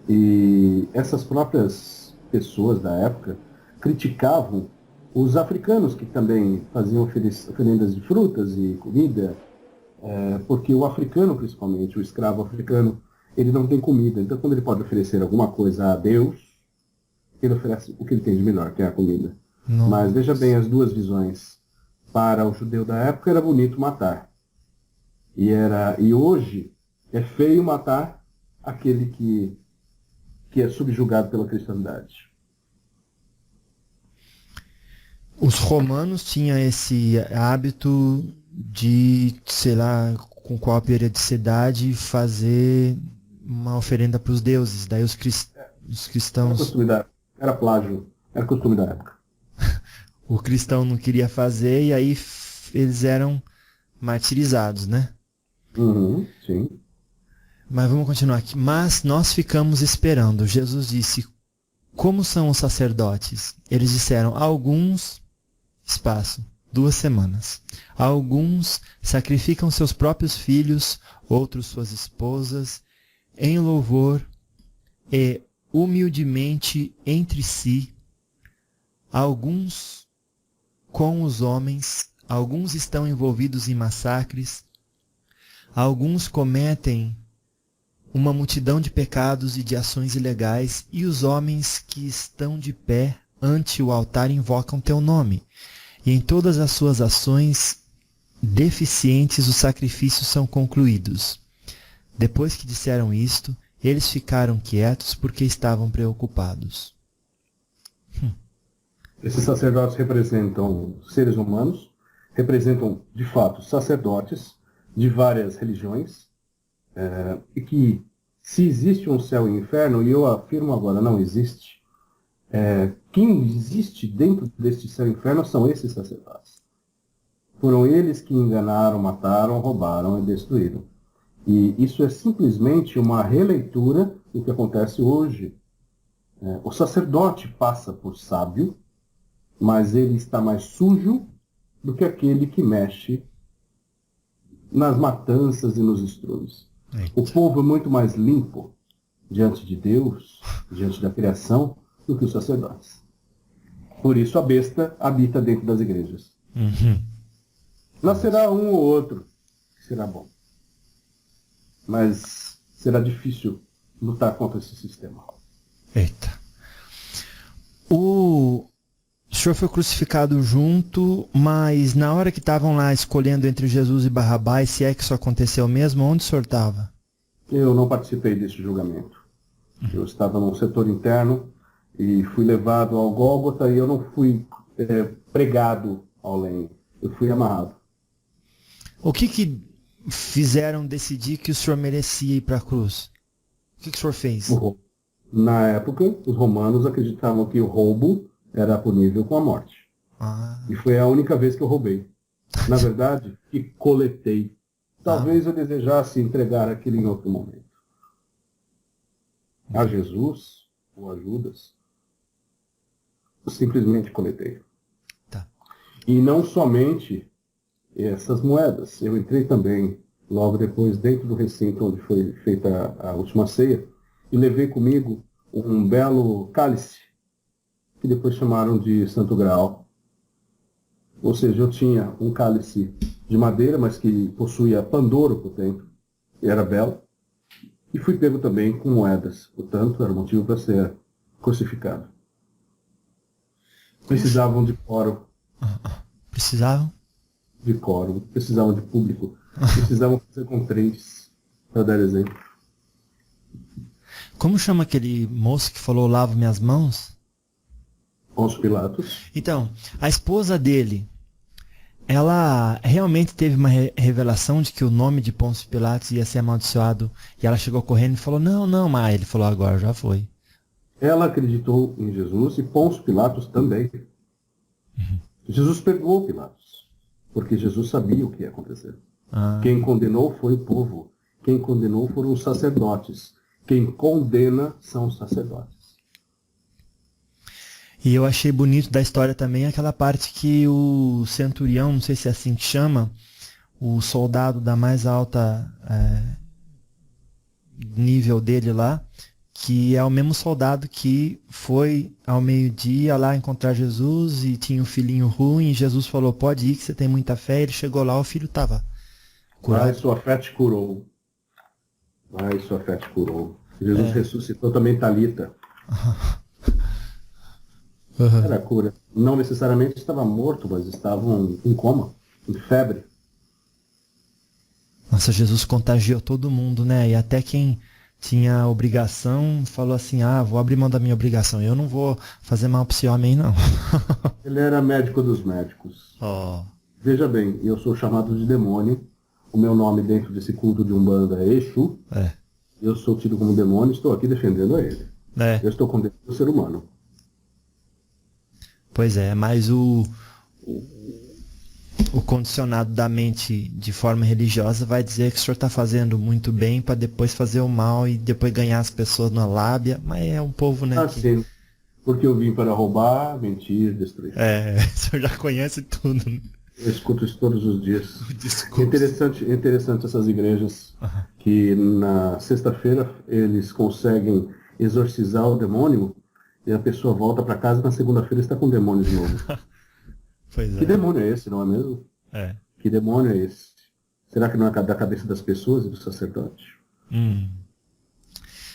E essas próprias pessoas da época criticavam os africanos, que também faziam oferendas de frutas e comida. Porque o africano, principalmente, o escravo africano, ele não tem comida. Então, quando ele pode oferecer alguma coisa a Deus, ele oferece o que ele tem de melhor, que é a comida. Nossa. Mas veja bem as duas visões. Para o judeu da época era bonito matar. E hoje é feio matar aquele que é subjugado pela cristandade. Os romanos tinham esse hábito de, sei lá, com qual periodicidade, fazer uma oferenda para os deuses. Daí os cristãos... Era plágio, era costume da época. O cristão não queria fazer e aí eles eram martirizados, né? Sim. Mas vamos continuar aqui. Mas nós ficamos esperando. Jesus disse: como são os sacerdotes? Eles disseram, alguns, espaço, 2 semanas. Alguns sacrificam seus próprios filhos, outros suas esposas, em louvor e humildemente entre si. Alguns com os homens, alguns estão envolvidos em massacres, alguns cometem uma multidão de pecados e de ações ilegais, e os homens que estão de pé ante o altar invocam teu nome. E em todas as suas ações deficientes os sacrifícios são concluídos. Depois que disseram isto, eles ficaram quietos porque estavam preocupados. Esses sacerdotes representam seres humanos, representam, de fato, sacerdotes de várias religiões, e que, se existe um céu e um inferno, e eu afirmo agora, não existe, quem existe dentro deste céu e inferno são esses sacerdotes. Foram eles que enganaram, mataram, roubaram e destruíram. E isso é simplesmente uma releitura do que acontece hoje. O sacerdote passa por sábio, mas ele está mais sujo do que aquele que mexe nas matanças e nos estrumes. O povo é muito mais limpo diante de Deus, diante da criação, do que os sacerdotes. Por isso a besta habita dentro das igrejas. Nascerá um ou outro que será bom. Mas será difícil lutar contra esse sistema. Eita. O senhor foi crucificado junto, mas na hora que estavam lá escolhendo entre Jesus e Barrabás, se é que isso aconteceu mesmo, onde o senhor estava? Eu não participei desse julgamento. Eu estava num setor interno e fui levado ao Gólgota e eu não fui pregado ao lenho. Eu fui amarrado. O que fizeram decidir que o senhor merecia ir para a cruz? O que o senhor fez? Na época, os romanos acreditavam que o roubo era punível com a morte. E foi a única vez que eu roubei. Na verdade, que coletei. Talvez eu desejasse entregar aquilo em outro momento. A Jesus ou a Judas, eu simplesmente coletei. Tá. E não somente essas moedas. Eu entrei também, logo depois, dentro do recinto onde foi feita a última ceia, e levei comigo um belo cálice, que depois chamaram de Santo Graal. Ou seja, eu tinha um cálice de madeira, mas que possuía pandoro por dentro, e era belo, e fui pego também com moedas. Portanto, era motivo para ser crucificado. Precisavam de quórum. Precisavam? De quórum, precisavam de público, precisavam fazer com 3 para dar exemplo. Como chama aquele moço que falou lavo minhas mãos? Pôncio Pilatos. Então, a esposa dele, ela realmente teve uma revelação de que o nome de Pôncio Pilatos ia ser amaldiçoado, e ela chegou correndo e falou, não, mas ele falou, agora já foi. Ela acreditou em Jesus e Pôncio Pilatos também. Jesus perdoou Pilatos, porque Jesus sabia o que ia acontecer. Quem condenou foi o povo. Quem condenou foram os sacerdotes. Quem condena são os sacerdotes. E eu achei bonito da história também aquela parte que o centurião, não sei se é assim que chama, o soldado da mais alta nível dele lá, que é o mesmo soldado que foi ao meio-dia lá encontrar Jesus e tinha um filhinho ruim, e Jesus falou, pode ir que você tem muita fé, ele chegou lá, o filho estava curado. Vai, sua fé te curou. Vai, sua fé te curou. Jesus ressuscitou também Talita. Era cura. Não necessariamente estava morto, mas estavam em coma, em febre. Nossa, Jesus contagiou todo mundo, né? E até quem tinha obrigação falou assim, vou abrir mão da minha obrigação. Eu não vou fazer mal para esse homem, não. Ele era médico dos médicos. Veja bem, eu sou chamado de demônio. O meu nome dentro desse culto de Umbanda é Exu. Eu sou tido como demônio e estou aqui defendendo a ele. Eu estou condenando o ser humano. Pois é, mas o condicionado da mente de forma religiosa vai dizer que o senhor está fazendo muito bem para depois fazer o mal e depois ganhar as pessoas na lábia, mas é um povo, né? Sim. Porque eu vim para roubar, mentir, destruir. O senhor já conhece tudo, né? Eu escuto isso todos os dias. Desculpa. Interessante essas igrejas que na sexta-feira eles conseguem exorcizar o demônio e a pessoa volta para casa e na segunda-feira está com o demônio de novo. Pois é. Que demônio é esse, não é mesmo? É. Que demônio é esse? Será que não é da cabeça das pessoas e do sacerdote?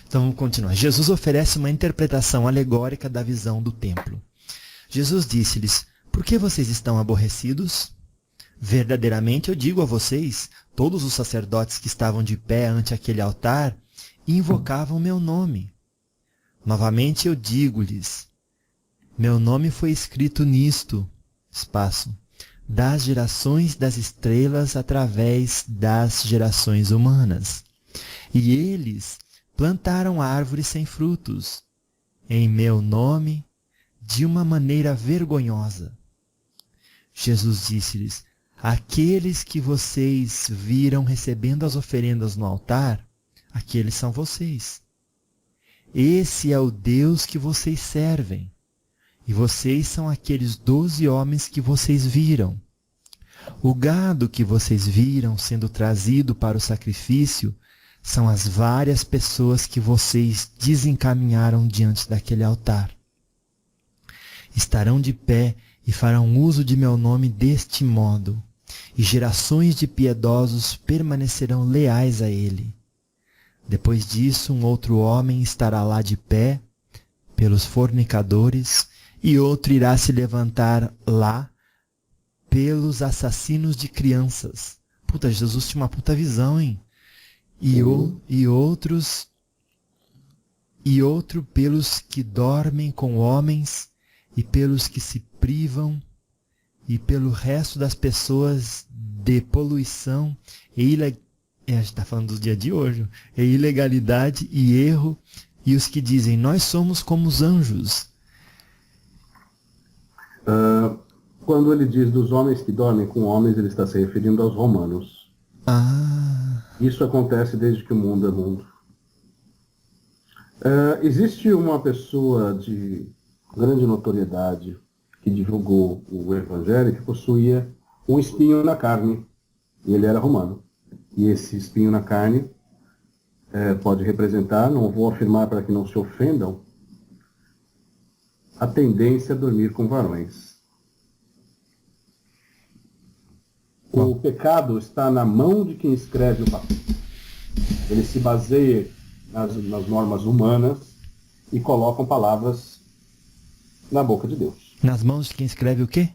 Então vamos continuar. Jesus oferece uma interpretação alegórica da visão do templo. Jesus disse-lhes: por que vocês estão aborrecidos? Verdadeiramente eu digo a vocês, todos os sacerdotes que estavam de pé ante aquele altar invocavam meu nome. Novamente eu digo-lhes, meu nome foi escrito nisto, das gerações das estrelas através das gerações humanas. E eles plantaram árvores sem frutos, em meu nome, de uma maneira vergonhosa. Jesus disse-lhes: aqueles que vocês viram recebendo as oferendas no altar, aqueles são vocês. Esse é o Deus que vocês servem. E vocês são aqueles 12 homens que vocês viram. O gado que vocês viram sendo trazido para o sacrifício são as várias pessoas que vocês desencaminharam diante daquele altar. Estarão de pé e farão uso de meu nome deste modo, e gerações de piedosos permanecerão leais a ele. Depois disso, um outro homem estará lá de pé, pelos fornicadores, e outro irá se levantar lá, pelos assassinos de crianças. Puta, Jesus tinha uma puta visão, hein? E outro pelos que dormem com homens, e pelos que se privam, e pelo resto das pessoas de poluição e a gente está falando do dia de hoje, e ilegalidade e erro, e os que dizem, nós somos como os anjos. Quando ele diz dos homens que dormem com homens, ele está se referindo aos romanos. Isso acontece desde que o mundo é mundo. Existe uma pessoa de grande notoriedade que divulgou o evangelho que possuía um espinho na carne, e ele era romano. E esse espinho na carne pode representar, não vou afirmar para que não se ofendam, a tendência a dormir com varões. O pecado está na mão de quem escreve o papel. Ele se baseia nas normas humanas e colocam palavras na boca de Deus. Nas mãos de quem escreve o quê?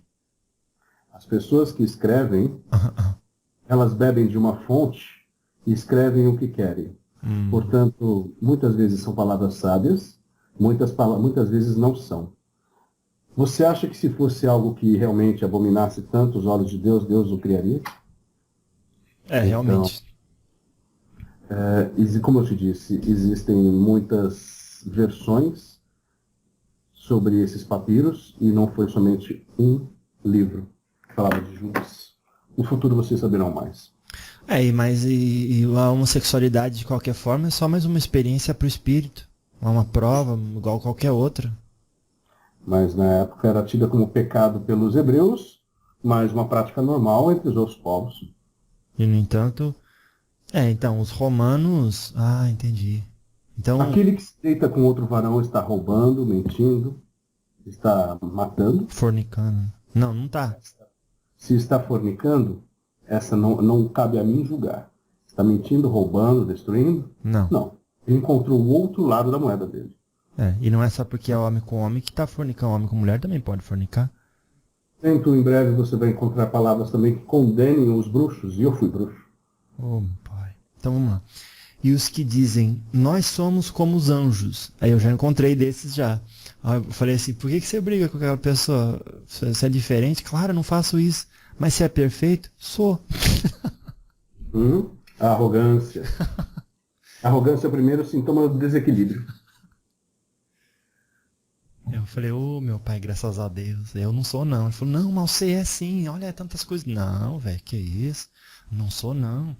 As pessoas que escrevem, elas bebem de uma fonte e escrevem o que querem. Portanto, muitas vezes são palavras sábias, muitas vezes não são. Você acha que se fosse algo que realmente abominasse tanto os olhos de Deus, Deus o criaria? Realmente. Como eu te disse, existem muitas versões sobre esses papiros e não foi somente um livro que falava de Judas. No futuro vocês saberão mais. Mas a homossexualidade, de qualquer forma, é só mais uma experiência para o espírito. É uma prova, igual qualquer outra. Mas na época era tida como pecado pelos hebreus, mas uma prática normal entre os outros povos. E, no entanto, então, os romanos... entendi. Então, aquele que se deita com outro varão está roubando, mentindo, está matando. Fornicando. Não está. Se está fornicando, essa não cabe a mim julgar. Está mentindo, roubando, destruindo? Não. Ele encontrou o outro lado da moeda dele. E não é só porque é homem com homem que está fornicando. Homem com mulher também pode fornicar. Dentro, em breve, você vai encontrar palavras também que condenem os bruxos. E eu fui bruxo. Meu pai. Então vamos lá. E os que dizem, nós somos como os anjos. Aí eu já encontrei desses já. Aí eu falei assim, por que você briga com aquela pessoa? Você é diferente? Claro, eu não faço isso. Mas se é perfeito? Sou. A arrogância. A arrogância é o primeiro sintoma do desequilíbrio. Eu falei, meu pai, graças a Deus, eu não sou não. Ele falou, não, mas você é sim, olha tantas coisas. Não, velho, que isso? Não sou não.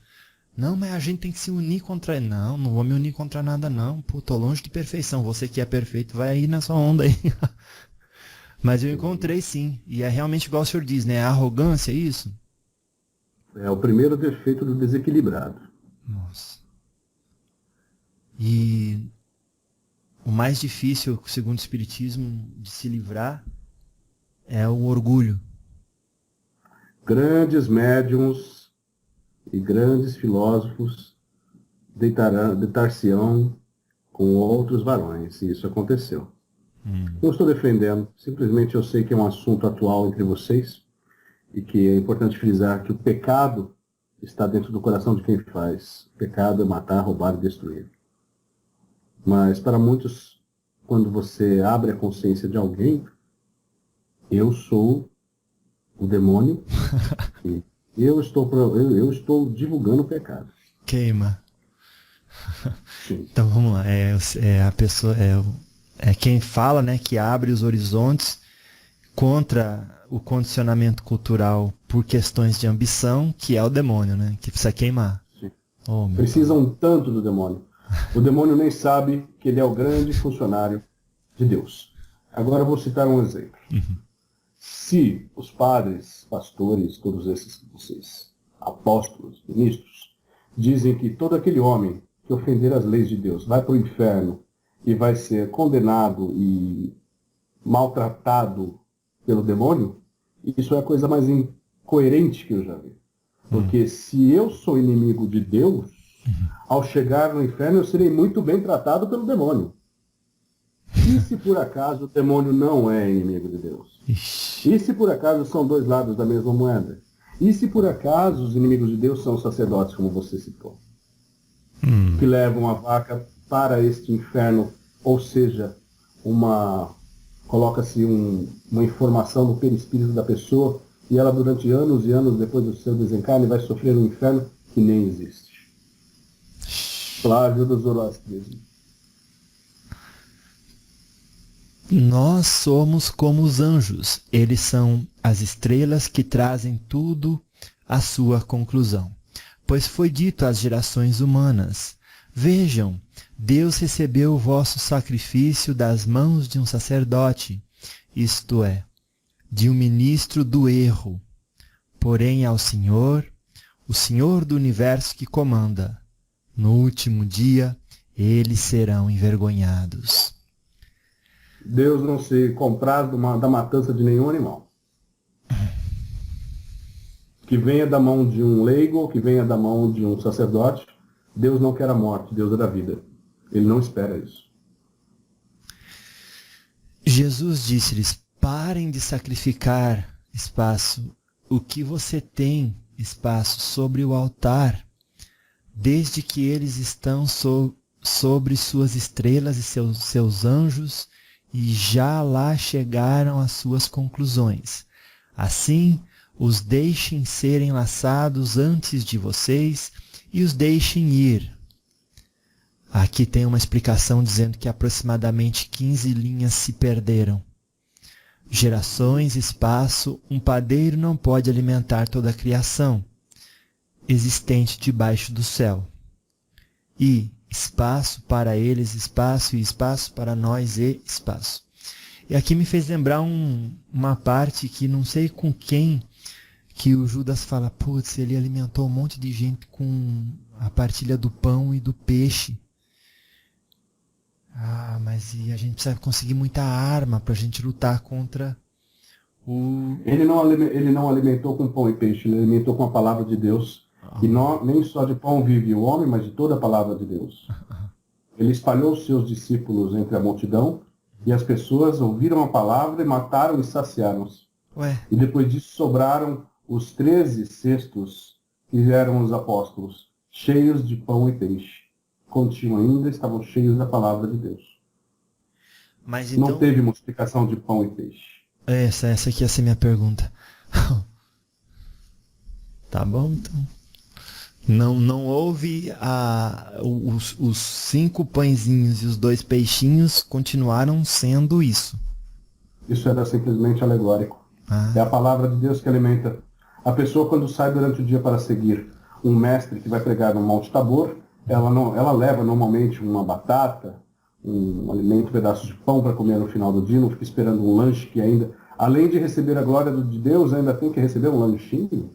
Não, mas a gente tem que se unir contra ele. Não, não vou me unir contra nada não. Pô, tô longe de perfeição. Você que é perfeito vai aí nessa onda aí. Mas eu encontrei sim. E é realmente igual o senhor diz, né? A arrogância, é isso? É o primeiro defeito do desequilibrado. Nossa. E o mais difícil, segundo o Espiritismo, de se livrar é o orgulho. Grandes médiums e grandes filósofos deitar-se-ão com outros varões, e isso aconteceu. Não estou defendendo, simplesmente eu sei que é um assunto atual entre vocês e que é importante frisar que o pecado está dentro do coração de quem faz. O pecado é matar, roubar e destruir. Mas para muitos, quando você abre a consciência de alguém, eu sou o demônio e eu estou divulgando o pecado. Queima. Sim. Então vamos lá. A pessoa é quem fala, né, que abre os horizontes contra o condicionamento cultural por questões de ambição, que é o demônio, né, que precisa queimar. Sim. Oh, Precisam tanto do demônio. O demônio nem sabe que ele é o grande funcionário de Deus. Agora eu vou citar um exemplo. Se os padres, pastores, todos esses vocês, apóstolos, ministros, dizem que todo aquele homem que ofender as leis de Deus vai para o inferno e vai ser condenado e maltratado pelo demônio, isso é a coisa mais incoerente que eu já vi. Porque se eu sou inimigo de Deus, ao chegar no inferno eu serei muito bem tratado pelo demônio. E se por acaso o demônio não é inimigo de Deus? Ixi. E se por acaso são dois lados da mesma moeda? E se por acaso os inimigos de Deus são os sacerdotes, como você citou? Que levam a vaca para este inferno, ou seja, coloca-se uma informação no perispírito da pessoa e ela durante anos e anos depois do seu desencarne vai sofrer um inferno que nem existe. Flávio do Zoroastrismo. Nós somos como os anjos. Eles são as estrelas que trazem tudo à sua conclusão. Pois foi dito às gerações humanas: vejam, Deus recebeu o vosso sacrifício das mãos de um sacerdote, isto é, de um ministro do erro. Porém ao Senhor, o Senhor do universo que comanda, no último dia eles serão envergonhados. Deus não se compraz da matança de nenhum animal. Que venha da mão de um leigo, ou que venha da mão de um sacerdote, Deus não quer a morte, Deus é da vida. Ele não espera isso. Jesus disse-lhes: parem de sacrificar espaço. O que você tem espaço sobre o altar, desde que eles estão sobre suas estrelas e seus anjos, e já lá chegaram às suas conclusões. Assim, os deixem serem laçados antes de vocês e os deixem ir. Aqui tem uma explicação dizendo que aproximadamente 15 linhas se perderam. Gerações, espaço, um padeiro não pode alimentar toda a criação existente debaixo do céu. E espaço para eles, espaço, e espaço para nós, e espaço. E aqui me fez lembrar uma parte que não sei com quem, que o Judas fala: putz, ele alimentou um monte de gente com a partilha do pão e do peixe. Ah, mas e a gente precisa conseguir muita arma para a gente lutar contra o... Ele não alimentou com pão e peixe, ele alimentou com a palavra de Deus. E nem só de pão vive o homem, mas de toda a palavra de Deus. Ele espalhou os seus discípulos entre a multidão, e as pessoas ouviram a palavra e mataram e saciaram-se. E depois disso sobraram os 13 cestos que eram os apóstolos, cheios de pão e peixe. Continham ainda, estavam cheios da palavra de Deus. Mas então... Não teve multiplicação de pão e peixe. Essa aqui ia ser minha pergunta. Tá bom, então. Não houve os 5 pãezinhos e os 2 peixinhos continuaram sendo isso. Isso era simplesmente alegórico. É a palavra de Deus que alimenta. A pessoa, quando sai durante o dia para seguir um mestre que vai pregar no Monte Tabor, ela leva normalmente uma batata, um alimento, um pedaço de pão para comer no final do dia, não fica esperando um lanche que ainda, além de receber a glória de Deus, ainda tem que receber um lanchinho.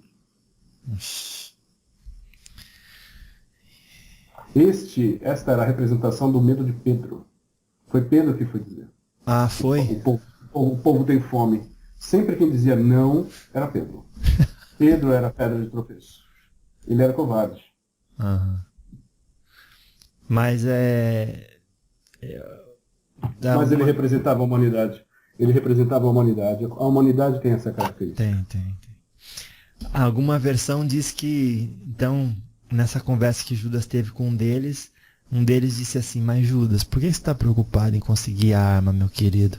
Esta era a representação do medo de Pedro. Foi Pedro que foi dizer. Ah, foi? O povo tem fome. Sempre quem dizia não era Pedro. Pedro era pedra de tropeço. Ele era covarde. Uhum. Mas Mas ele representava a humanidade. Ele representava a humanidade. A humanidade tem essa característica. Tem. Alguma versão diz que, então, nessa conversa que Judas teve com um deles disse assim: mas Judas, por que você está preocupado em conseguir a arma, meu querido?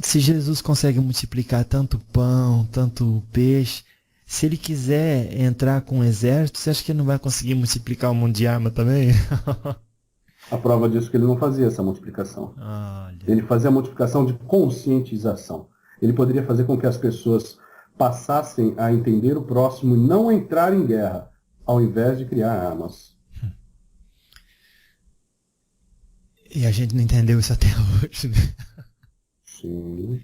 Se Jesus consegue multiplicar tanto pão, tanto peixe, se ele quiser entrar com um exército, você acha que ele não vai conseguir multiplicar um monte de arma também? A prova disso é que ele não fazia essa multiplicação. Olha. Ele fazia a multiplicação de conscientização. Ele poderia fazer com que as pessoas passassem a entender o próximo e não entrar em guerra, ao invés de criar armas. E a gente não entendeu isso até hoje, né? Sim.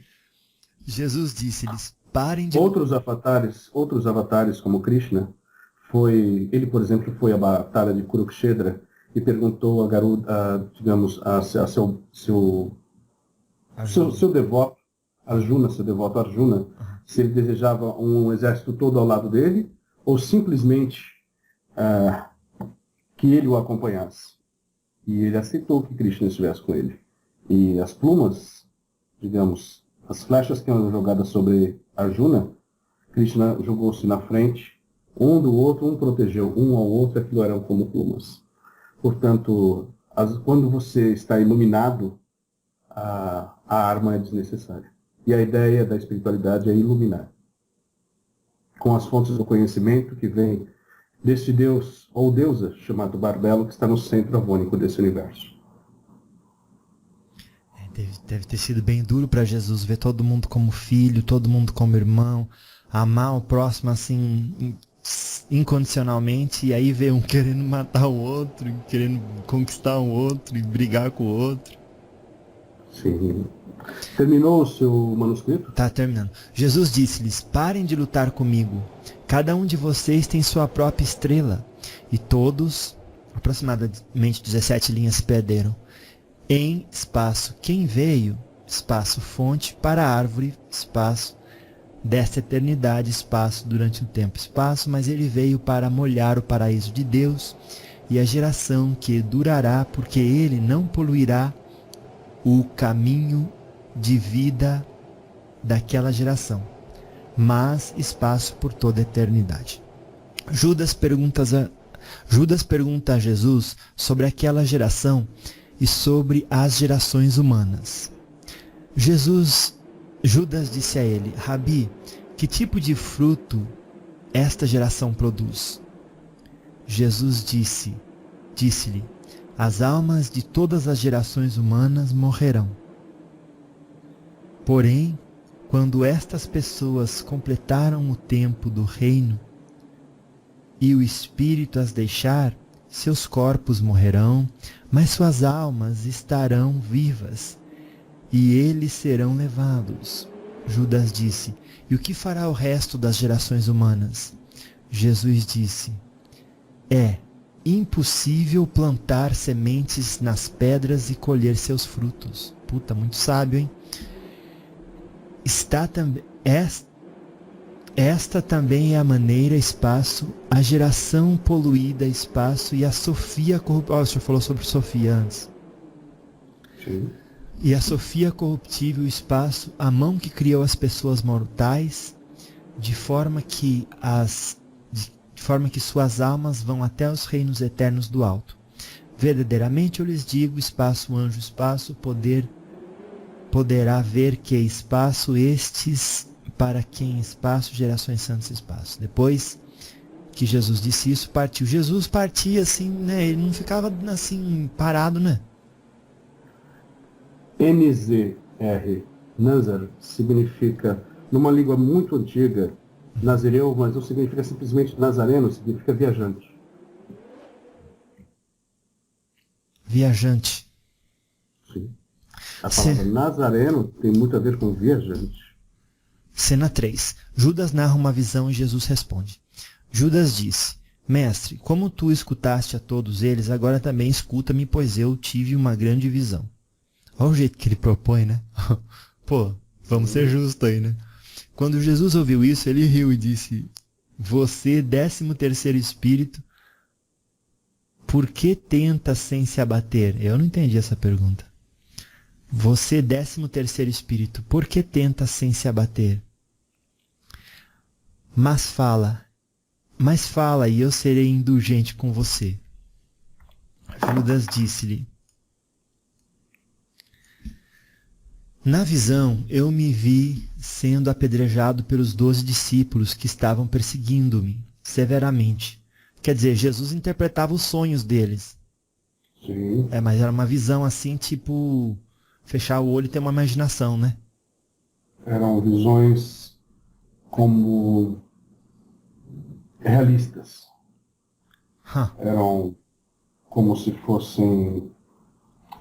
Jesus disse-lhes: parem de... Outros avatares como Krishna, ele, por exemplo, foi à batalha de Kurukshetra e perguntou a Garuda, seu devoto Arjuna, se ele desejava um exército todo ao lado dele ou simplesmente que ele o acompanhasse. E ele aceitou que Krishna estivesse com ele. E as plumas, digamos, as flechas que eram jogadas sobre Arjuna, Krishna jogou-se na frente, um do outro, um protegeu um ao outro, aquilo eram como plumas. Portanto, quando você está iluminado, a arma é desnecessária. E a ideia da espiritualidade é iluminar. Com as fontes do conhecimento que vem deste Deus, ou deusa, chamado Barbelo, que está no centro avônico desse universo. Deve ter sido bem duro para Jesus ver todo mundo como filho, todo mundo como irmão, amar o próximo assim incondicionalmente, e aí ver um querendo matar o outro, querendo conquistar o outro e brigar com o outro. Sim. Terminou o seu manuscrito? Tá terminando. Jesus disse-lhes: parem de lutar comigo. Cada um de vocês tem sua própria estrela. E todos, aproximadamente 17 linhas, se perderam. Em espaço, quem veio? Espaço, fonte, para a árvore, espaço, desta eternidade, espaço, durante um tempo, espaço, mas ele veio para molhar o paraíso de Deus e a geração que durará, porque ele não poluirá o caminho de vida daquela geração, mas espaço por toda a eternidade. Judas pergunta a Jesus sobre aquela geração e sobre as gerações humanas. Judas disse a ele: Rabi, que tipo de fruto esta geração produz? Jesus disse-lhe: as almas de todas as gerações humanas morrerão. Porém, quando estas pessoas completaram o tempo do reino e o Espírito as deixar, seus corpos morrerão, mas suas almas estarão vivas, e eles serão levados. Judas disse: e o que fará o resto das gerações humanas? Jesus disse: é impossível plantar sementes nas pedras e colher seus frutos. Puta, muito sábio, hein? Esta também é a maneira, espaço, a geração poluída, espaço, e a Sofia corruptível. O senhor falou sobre Sofia antes. Sim. E a Sofia corruptível, espaço, a mão que criou as pessoas mortais, de forma que suas almas vão até os reinos eternos do alto. Verdadeiramente eu lhes digo, espaço, anjo, espaço, poderá ver que espaço estes, para quem espaço, gerações santas, espaço. Depois que Jesus disse isso, partiu. Jesus partia assim, né? Ele não ficava assim parado, né? NZR, Nazar, significa, numa língua muito antiga, Nazireu, mas não significa simplesmente nazareno, significa viajante. Viajante. Sim. A palavra nazareno tem muito a ver com viajante. Cena 3. Judas narra uma visão e Jesus responde. Judas disse: Mestre, como tu escutaste a todos eles, agora também escuta-me, pois eu tive uma grande visão. Olha o jeito que ele propõe, né? Pô, vamos ser justos aí, né? Quando Jesus ouviu isso, ele riu e disse: Você, 13º espírito, por que tenta sem se abater? Eu não entendi essa pergunta. Você, 13º espírito, por que tenta sem se abater? Mas fala, e eu serei indulgente com você. Judas disse-lhe: Na visão, eu me vi sendo apedrejado pelos 12 discípulos que estavam perseguindo-me severamente. Quer dizer, Jesus interpretava os sonhos deles. Sim. Mas era uma visão assim, tipo, fechar o olho e ter uma imaginação, né? Eram visões como realistas. Eram como se fossem...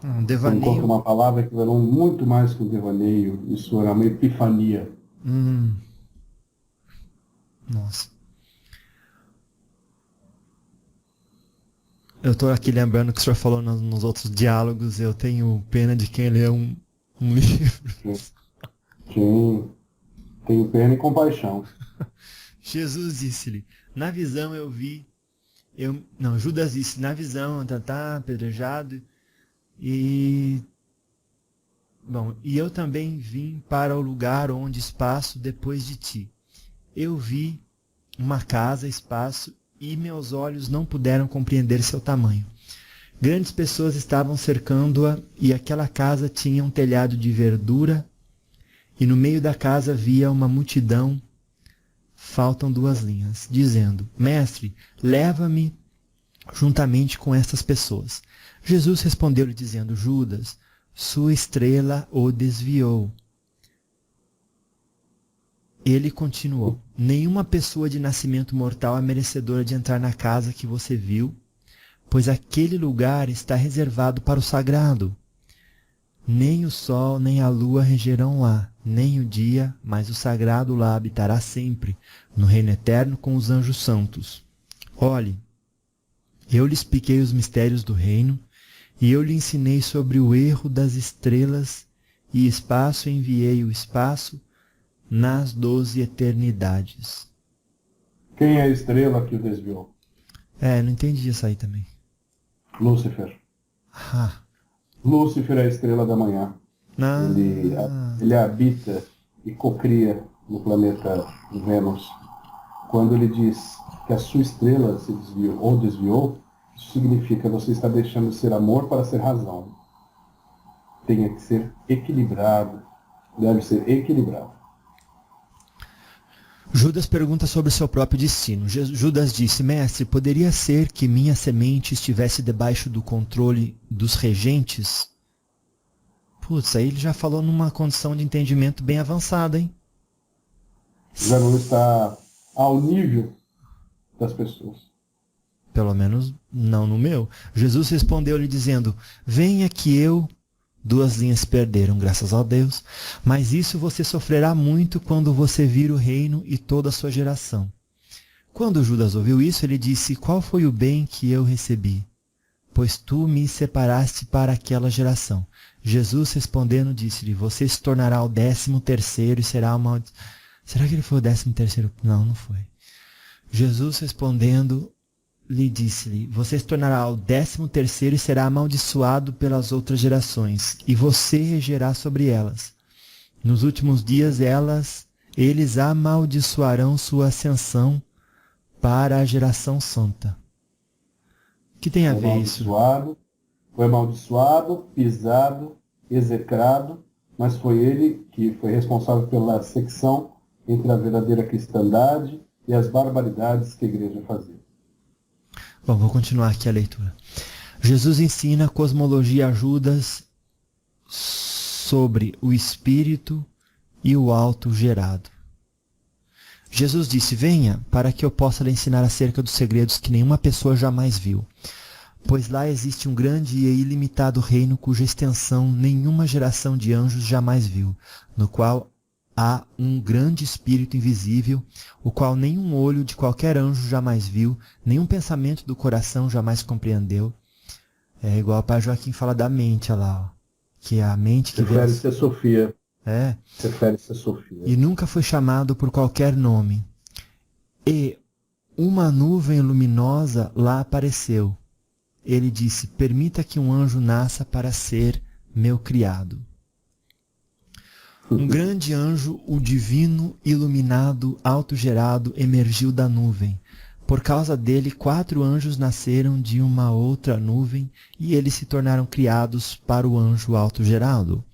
Um devaneio. Enquanto uma palavra que eram muito mais que um devaneio. Isso era uma epifania. Nossa. Eu estou aqui lembrando que o senhor falou nos outros diálogos. Eu tenho pena de quem lê um livro. Sim. Tenho pena e compaixão. Jesus disse-lhe: Na visão eu vi... Judas disse: Na visão, apedrejado... E eu também vim para o lugar onde espaço depois de ti. Eu vi uma casa, espaço, e meus olhos não puderam compreender seu tamanho. Grandes pessoas estavam cercando-a, e aquela casa tinha um telhado de verdura, e no meio da casa havia uma multidão, faltam 2 linhas, dizendo: Mestre, leva-me juntamente com estas pessoas. Jesus respondeu-lhe dizendo: Judas, sua estrela o desviou. Ele continuou: Nenhuma pessoa de nascimento mortal é merecedora de entrar na casa que você viu, pois aquele lugar está reservado para o sagrado. Nem o sol nem a lua regerão lá, nem o dia, mas o sagrado lá habitará sempre, no reino eterno com os anjos santos. Olhe, eu lhe expliquei os mistérios do reino, e eu lhe ensinei sobre o erro das estrelas, e espaço enviei o espaço nas 12 eternidades. Quem é a estrela que o desviou? Não entendi isso aí também. Lúcifer. Lúcifer é a estrela da manhã. Ele habita e cocria no planeta Vênus. Quando ele diz que a sua estrela se desviou ou desviou, isso significa que você está deixando de ser amor para ser razão. Tenha que ser equilibrado. Deve ser equilibrado. Judas pergunta sobre seu próprio destino. Judas disse: Mestre, poderia ser que minha semente estivesse debaixo do controle dos regentes? Putz, aí ele já falou numa condição de entendimento bem avançada, hein? Já não está ao nível das pessoas. Pelo menos não no meu. Jesus respondeu-lhe dizendo: Venha que eu... 2 linhas se perderam, graças a Deus. Mas isso você sofrerá muito quando você vir o reino e toda a sua geração. Quando Judas ouviu isso, ele disse: Qual foi o bem que eu recebi? Pois tu me separaste para aquela geração. Jesus respondendo disse-lhe: Você se tornará o 13º e será amaldiçoado. Será que ele foi o 13º? Não foi. Jesus respondendo lhe disse-lhe: Você se tornará o 13º e será amaldiçoado pelas outras gerações, e você regerá sobre elas. Nos últimos dias eles amaldiçoarão sua ascensão para a geração santa. O que tem a ver isso? Foi amaldiçoado, pisado, execrado, mas foi ele que foi responsável pela secção entre a verdadeira cristandade e as barbaridades que a igreja fazia. Bom, vou continuar aqui a leitura. Jesus ensina a cosmologia a Judas sobre o espírito e o auto gerado. Jesus disse: venha, para que eu possa lhe ensinar acerca dos segredos que nenhuma pessoa jamais viu. Pois lá existe um grande e ilimitado reino cuja extensão nenhuma geração de anjos jamais viu, no qual há um grande espírito invisível, o qual nenhum olho de qualquer anjo jamais viu, nenhum pensamento do coração jamais compreendeu. É igual o pai Joaquim fala da mente, olha lá, ó, que é a mente que vê... Refere-se a Sofia. É. Refere-se a Sofia. E nunca foi chamado por qualquer nome. E uma nuvem luminosa lá apareceu. Ele disse: permita que um anjo nasça para ser meu criado. Um grande anjo, o divino, iluminado, autogerado, emergiu da nuvem. Por causa dele, 4 anjos nasceram de uma outra nuvem e eles se tornaram criados para o anjo autogerado.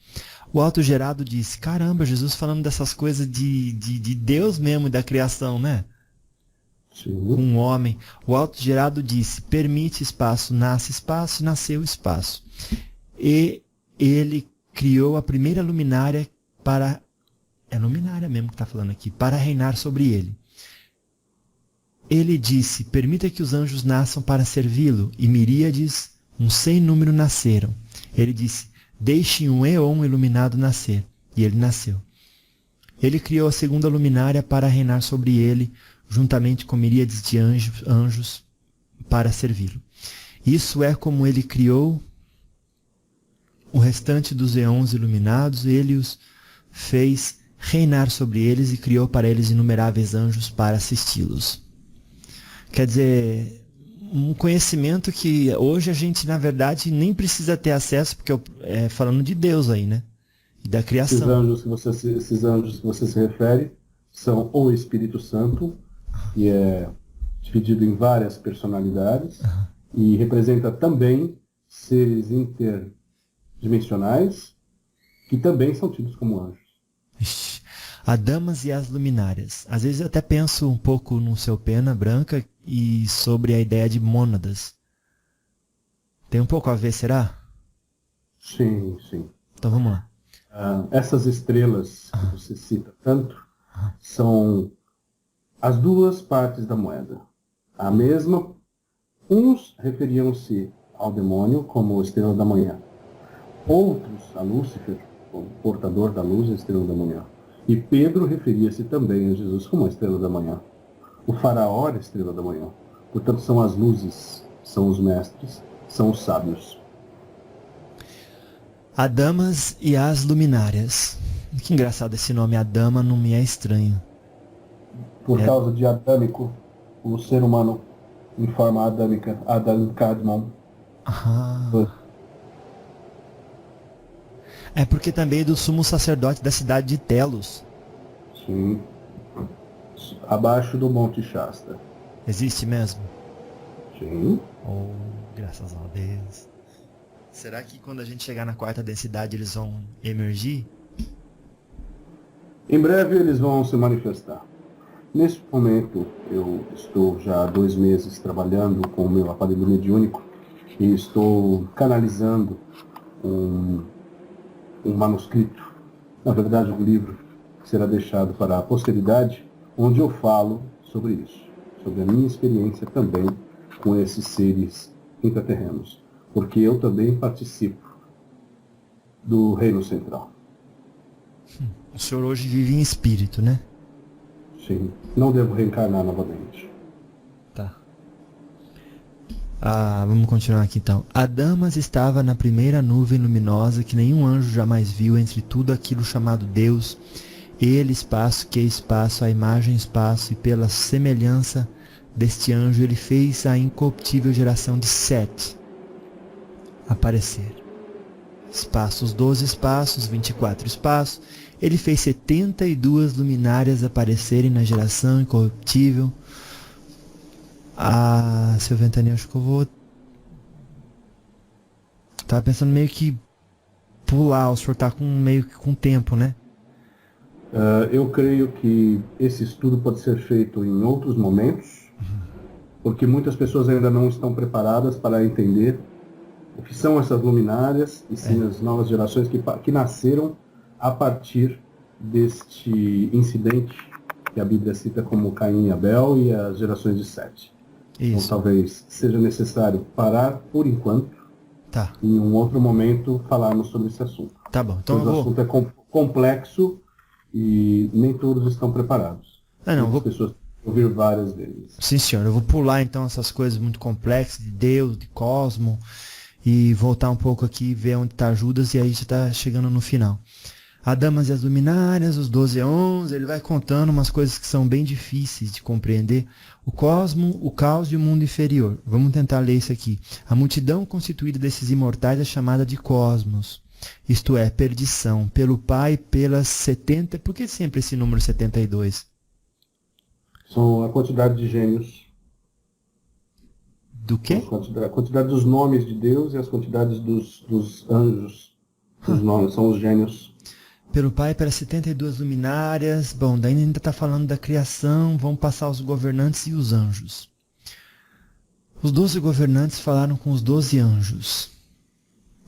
O autogerado disse: caramba, Jesus falando dessas coisas de Deus mesmo e da criação, né? Sim. Um homem. O autogerado disse: permite espaço, nasce espaço, e nasceu espaço. E ele criou a primeira luminária para... é luminária mesmo que está falando aqui. Para reinar sobre ele. Ele disse: permita que os anjos nasçam para servi-lo. E miríades, um sem número, nasceram. Ele disse: deixe um éon iluminado nascer. E ele nasceu. Ele criou a segunda luminária para reinar sobre ele, juntamente com miríades de anjos para servi-lo. Isso é como ele criou o restante dos éons iluminados. Ele os fez reinar sobre eles e criou para eles inumeráveis anjos para assisti-los. Quer dizer, um conhecimento que hoje a gente, na verdade, nem precisa ter acesso, porque é falando de Deus aí, né? E da criação. Esses anjos que você se refere são o Espírito Santo, que é dividido em várias personalidades, e representa também seres interdimensionais, que também são tidos como anjos. A damas e as luminárias. Às vezes eu até penso um pouco no seu Pena Branca e sobre a ideia de mônadas. Tem um pouco a ver, será? Sim, sim. Então vamos lá. Essas estrelas que você cita tanto são as duas partes da moeda. A mesma, uns referiam-se ao demônio como estrela da manhã. Outros a Lúcifer, o portador da luz, a estrela da manhã. E Pedro referia-se também a Jesus como a estrela da manhã. O faraó era a estrela da manhã. Portanto, são as luzes, são os mestres, são os sábios. A damas e as luminárias. Que engraçado esse nome, a dama, não me é estranho. Por causa de adâmico, o ser humano em forma adâmica, Adam Kadmon. É porque também é do sumo sacerdote da cidade de Telos. Sim. Abaixo do Monte Shasta. Existe mesmo? Sim. Oh, graças a Deus. Será que quando a gente chegar na 4ª densidade eles vão emergir? Em breve eles vão se manifestar. Nesse momento, eu estou já há 2 meses trabalhando com o meu aparelho mediúnico e estou canalizando um manuscrito, na verdade um livro, que será deixado para a posteridade, onde eu falo sobre isso, sobre a minha experiência também com esses seres intraterrenos, porque eu também participo do Reino Central. O senhor hoje vive em espírito, né? Sim, não devo reencarnar novamente. Tá. Vamos continuar aqui então. A damas estava na primeira nuvem luminosa que nenhum anjo jamais viu entre tudo aquilo chamado Deus. Ele, espaço, que é espaço, a imagem, espaço, e pela semelhança deste anjo ele fez a incorruptível geração de Sete aparecer. Espaço, os 12 espaços, 24 espaços. Ele fez 72 luminárias aparecerem na geração incorruptível. Seu Ventania, acho que eu vou... Tava pensando meio que pular, o senhor tá meio que com tempo, né? Eu creio que esse estudo pode ser feito em outros momentos, porque muitas pessoas ainda não estão preparadas para entender o que são essas luminárias e sim as novas gerações que nasceram a partir deste incidente que a Bíblia cita como Caim e Abel e as gerações de Sete. Então Isso. talvez seja necessário parar por enquanto Tá. e em um outro momento falarmos sobre esse assunto. Tá bom. Então Pois eu o vou. assunto é complexo e nem todos estão preparados. Ah, não, Muitas vou. pessoas ouvir várias vezes. Sim, senhor. Eu vou pular então essas coisas muito complexas de Deus, de cosmo, e voltar um pouco aqui, ver onde está Judas, e aí já está chegando no final. Adamas e as luminárias, os 12 eons, ele vai contando umas coisas que são bem difíceis de compreender. O cosmo, o caos e o mundo inferior. Vamos tentar ler isso aqui. A multidão constituída desses imortais é chamada de cosmos. Isto é, perdição, pelo Pai, pelas 70... Por que sempre esse número 72? São a quantidade de gênios, Do quê? a quantidade dos nomes de Deus e as quantidades dos anjos. Os nomes são os gênios. Pelo Pai, pelas 72 luminárias. Bom, daí ainda está falando da criação, vão passar os governantes e os anjos. Os 12 governantes falaram com os 12 anjos.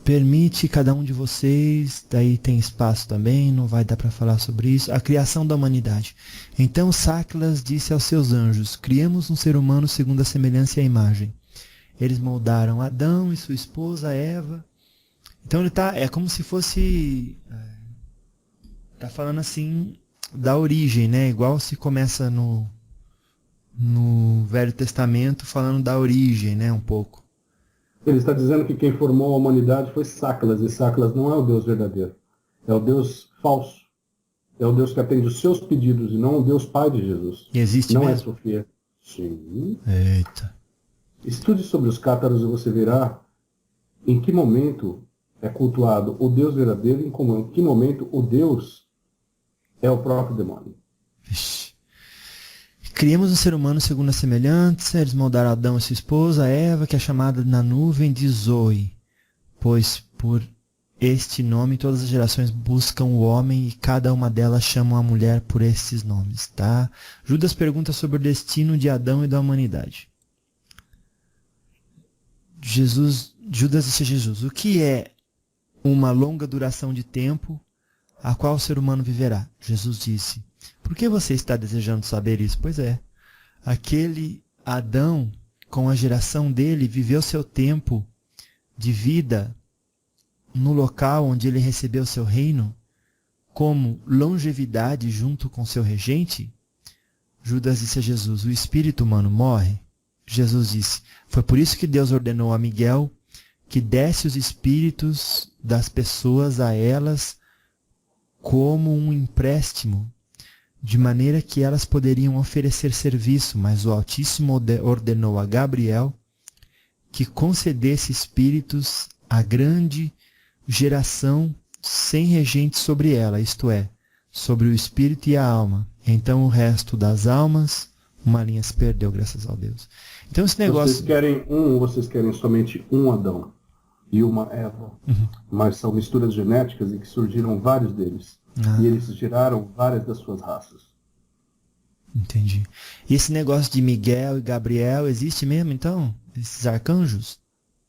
Permite cada um de vocês, daí tem espaço também, não vai dar para falar sobre isso, a criação da humanidade. Então Sáquilas disse aos seus anjos, criamos um ser humano segundo a semelhança e a imagem. Eles moldaram Adão e sua esposa Eva. Então ele é como se fosse, tá falando assim, da origem, né? Igual se começa no Velho Testamento falando da origem, né? Um pouco. Ele está dizendo que quem formou a humanidade foi Sáquilas, e Sáquilas não é o Deus verdadeiro. É o Deus falso. É o Deus que atende os seus pedidos e não o Deus Pai de Jesus. E existe não mesmo? é Sofia. Sim. Eita. Estude sobre os cátaros e você verá em que momento é cultuado o Deus verdadeiro e em que momento o Deus é o próprio demônio. Vixe. Criamos um ser humano segundo a semelhança, eles moldaram Adão e sua esposa, Eva, que é chamada na nuvem de Zoe, pois por este nome todas as gerações buscam o homem e cada uma delas chama a mulher por esses nomes, tá? Judas pergunta sobre o destino de Adão e da humanidade. Judas disse a Jesus, o que é uma longa duração de tempo a qual o ser humano viverá? Jesus disse, por que você está desejando saber isso? Pois é, aquele Adão, com a geração dele, viveu seu tempo de vida no local onde ele recebeu seu reino, como longevidade junto com seu regente? Judas disse a Jesus, o espírito humano morre? Jesus disse, foi por isso que Deus ordenou a Miguel que desse os espíritos das pessoas a elas como um empréstimo, de maneira que elas poderiam oferecer serviço, mas o Altíssimo ordenou a Gabriel que concedesse espíritos à grande geração sem regente sobre ela, isto é, sobre o espírito e a alma. Então o resto das almas, uma linha se perdeu, graças a Deus. Então esse negócio... Vocês querem somente um Adão e uma Eva, mas são misturas genéticas e que surgiram vários deles. E eles geraram várias das suas raças. Entendi. E esse negócio de Miguel e Gabriel existe mesmo, então? Esses arcanjos?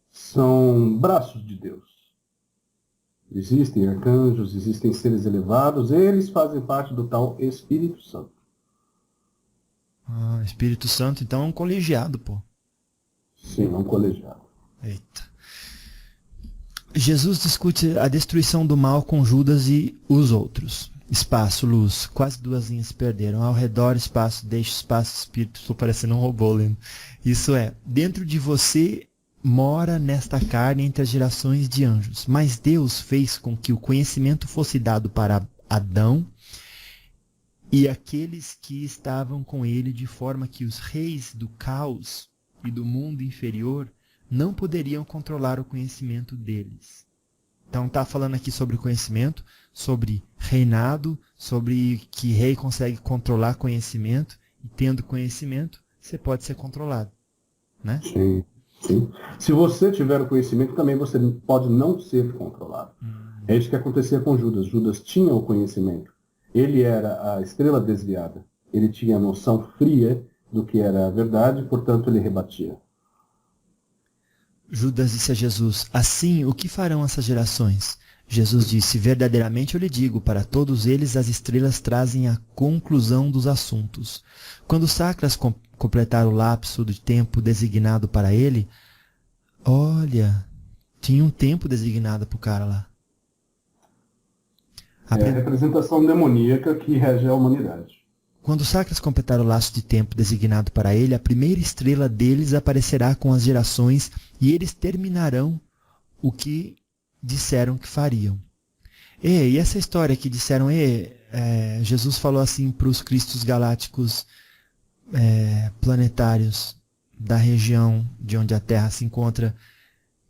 São braços de Deus. Existem arcanjos, existem seres elevados, eles fazem parte do tal Espírito Santo. Ah, Espírito Santo, então é um colegiado, pô. Sim, é um colegiado. Eita. Jesus discute a destruição do mal com Judas e os outros. Espaço, luz, quase duas linhas se perderam. Ao redor, espaço, deixa espaço, espírito. Estou parecendo um robô lendo. Isso é, dentro de você mora nesta carne entre as gerações de anjos. Mas Deus fez com que o conhecimento fosse dado para Adão e aqueles que estavam com ele, de forma que os reis do caos e do mundo inferior não poderiam controlar o conhecimento deles. Então está falando aqui sobre conhecimento, sobre reinado, sobre que rei consegue controlar conhecimento, e tendo conhecimento, você pode ser controlado, né? Sim, sim. Se você tiver o conhecimento, também você pode não ser controlado. É isso que acontecia com Judas. Judas tinha o conhecimento. Ele era a estrela desviada. Ele tinha a noção fria do que era a verdade, portanto ele rebatia. Judas disse a Jesus, assim, o que farão essas gerações? Jesus disse: verdadeiramente eu lhe digo, para todos eles as estrelas trazem a conclusão dos assuntos. Quando Sacras completar o lapso de tempo designado para ele, olha, tinha um tempo designado para o cara lá. É a representação demoníaca que rege a humanidade. Quando Sacras completar o laço de tempo designado para ele, a primeira estrela deles aparecerá com as gerações e eles terminarão o que disseram que fariam. E essa história que disseram, Jesus falou assim para os cristos galácticos planetários da região de onde a Terra se encontra,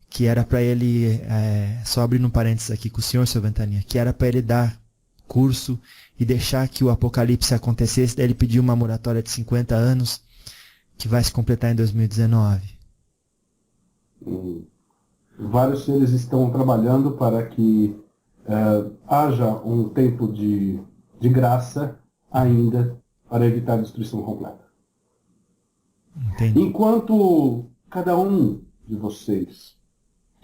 que era para ele, só abrindo um parênteses aqui com o senhor, seu Ventania, que era para ele dar curso e deixar que o apocalipse acontecesse, daí ele pediu uma moratória de 50 anos, que vai se completar em 2019. Vários seres estão trabalhando para que haja um tempo de graça ainda para evitar a destruição completa. Entendi. Enquanto cada um de vocês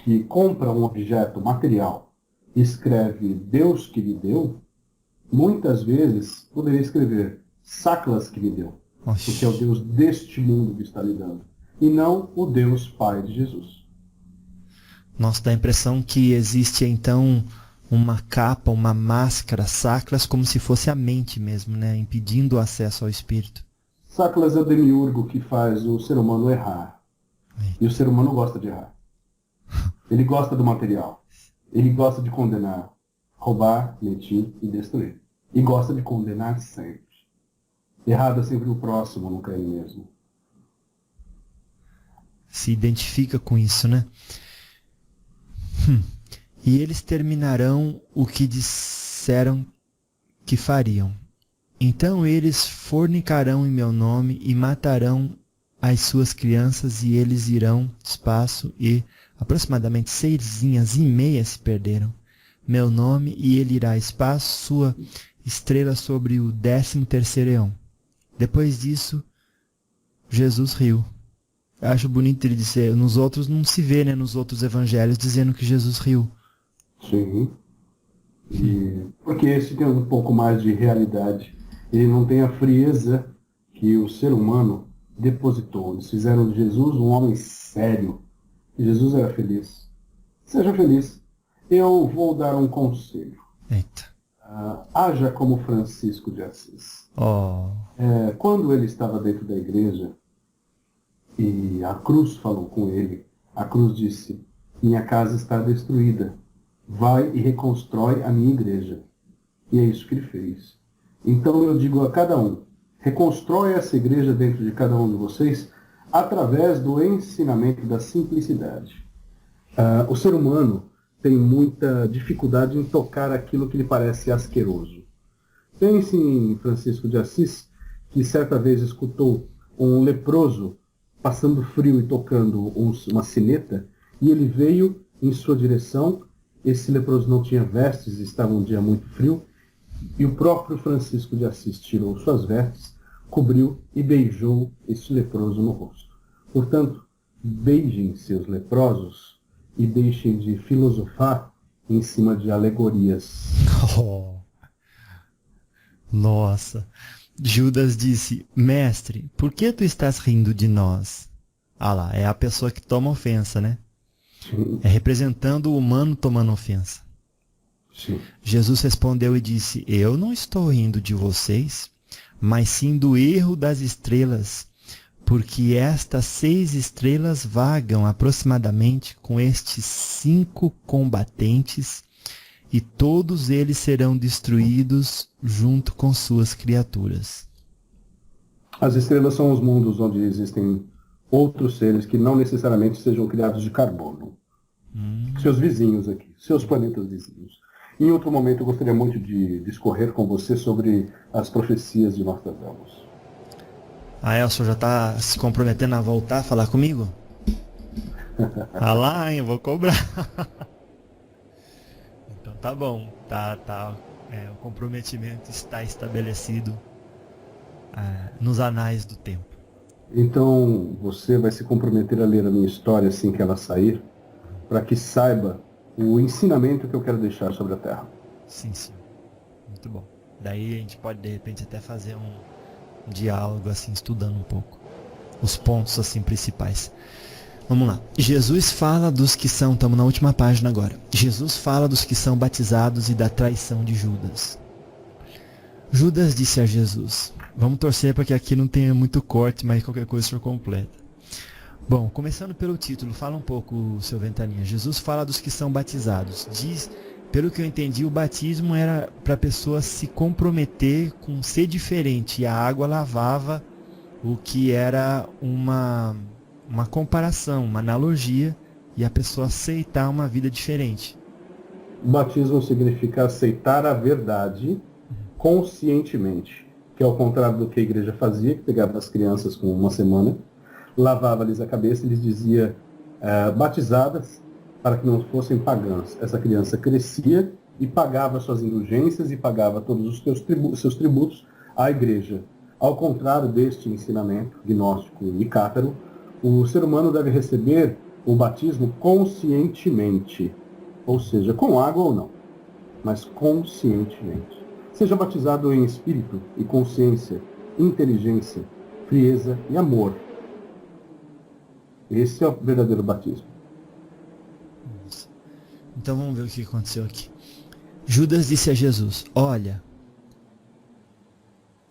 que compra um objeto material escreve Deus que lhe deu, muitas vezes poderia escrever Saclas que lhe deu, porque é o Deus deste mundo que está lhe dando, e não o Deus Pai de Jesus. Nossa, dá a impressão que existe então uma capa, uma máscara, Saclas, como se fosse a mente mesmo, né? Impedindo o acesso ao espírito. Saclas é o demiurgo que faz o ser humano errar. E o ser humano gosta de errar. Ele gosta do material. Ele gosta de condenar, roubar, mentir e destruir. E gosta de condenar sempre. Errado é sempre o próximo, nunca ele mesmo. Se identifica com isso, né? E eles terminarão o que disseram que fariam. Então eles fornicarão em meu nome e matarão as suas crianças, e eles irão espaço, e aproximadamente 6,5 se perderam. Meu nome, e ele irá espaço, sua estrela sobre o 13º eão. Depois disso, Jesus riu. Eu acho bonito ele dizer, nos outros não se vê, né, nos outros evangelhos, dizendo que Jesus riu. Sim. Porque esse tem um pouco mais de realidade. Ele não tem a frieza que o ser humano depositou. Eles fizeram de Jesus um homem sério. E Jesus era feliz. Seja feliz. Eu vou dar um conselho. Eita. Haja como Francisco de Assis. Quando ele estava dentro da igreja e a cruz falou com ele, a cruz disse: minha casa está destruída. Vai e reconstrói a minha igreja. E é isso que ele fez. Então eu digo a cada um, reconstrói essa igreja dentro de cada um de vocês através do ensinamento da simplicidade. O ser humano tem muita dificuldade em tocar aquilo que lhe parece asqueroso. Pense em Francisco de Assis, que certa vez escutou um leproso passando frio e tocando uma sineta, e ele veio em sua direção. Esse leproso não tinha vestes, estava um dia muito frio, e o próprio Francisco de Assis tirou suas vestes, cobriu e beijou esse leproso no rosto. Portanto, beijem seus leprosos e deixem de filosofar em cima de alegorias. Nossa. Judas disse: mestre, por que tu estás rindo de nós? Ah lá, é a pessoa que toma ofensa, né? Sim. É representando o humano tomando ofensa. Sim. Jesus respondeu e disse: eu não estou rindo de vocês, mas sim do erro das estrelas, porque estas 6 estrelas vagam aproximadamente com estes 5 combatentes, e todos eles serão destruídos junto com suas criaturas. As estrelas são os mundos onde existem outros seres que não necessariamente sejam criados de carbono. Seus vizinhos aqui, seus planetas vizinhos. Em outro momento eu gostaria muito de discorrer com você sobre as profecias de Nostradamus. Elcio já está se comprometendo a voltar a falar comigo? Ah lá, hein, vou cobrar. Então tá bom, tá. O comprometimento está estabelecido nos anais do tempo. Então você vai se comprometer a ler a minha história assim que ela sair, para que saiba o ensinamento que eu quero deixar sobre a Terra. Sim, sim. Muito bom. Daí a gente pode, de repente, até fazer um diálogo, assim, estudando um pouco os pontos, assim, principais. Vamos lá. Jesus fala dos que são, estamos na última página agora. Jesus fala dos que são batizados e da traição de Judas. Judas disse a Jesus. Vamos torcer para que aqui não tenha muito corte, mas qualquer coisa for completa. Bom, começando pelo título, fala um pouco, seu Ventania. Jesus fala dos que são batizados. Diz, pelo que eu entendi, o batismo era para a pessoa se comprometer com ser diferente. E a água lavava o que era uma comparação, uma analogia, e a pessoa aceitar uma vida diferente. Batismo significa aceitar a verdade conscientemente, que é ao contrário do que a igreja fazia, que pegava as crianças com uma semana, lavava-lhes a cabeça e lhes dizia batizadas para que não fossem pagãs. Essa criança crescia e pagava suas indulgências e pagava todos os seus tributos à igreja. Ao contrário deste ensinamento gnóstico e cátaro, o ser humano deve receber o batismo conscientemente, ou seja, com água ou não, mas conscientemente. Seja batizado em espírito e consciência, inteligência, frieza e amor. Esse é o verdadeiro batismo. Então vamos ver o que aconteceu aqui. Judas disse a Jesus: olha,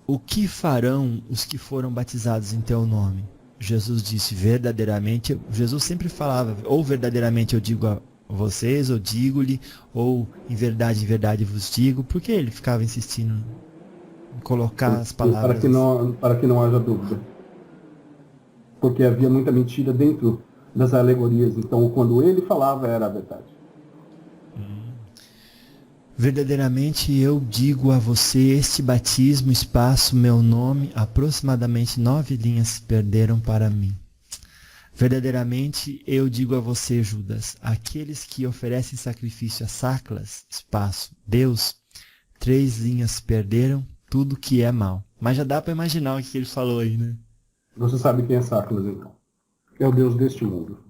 o que farão os que foram batizados em teu nome? Jesus disse: verdadeiramente, Jesus sempre falava, ou verdadeiramente eu digo a vocês, ou digo-lhe, ou em verdade vos digo. Por que ele ficava insistindo em colocar as palavras? Para que não haja dúvida. Porque havia muita mentira dentro das alegorias. Então, quando ele falava, era a verdade. Verdadeiramente eu digo a você, este batismo, espaço, meu nome, aproximadamente 9 linhas se perderam para mim. Verdadeiramente eu digo a você, Judas, aqueles que oferecem sacrifício a Saclas, espaço, Deus, 3 linhas se perderam, tudo que é mal. Mas já dá para imaginar o que ele falou aí, né? Você sabe quem é Saclas, então? É o Deus deste mundo.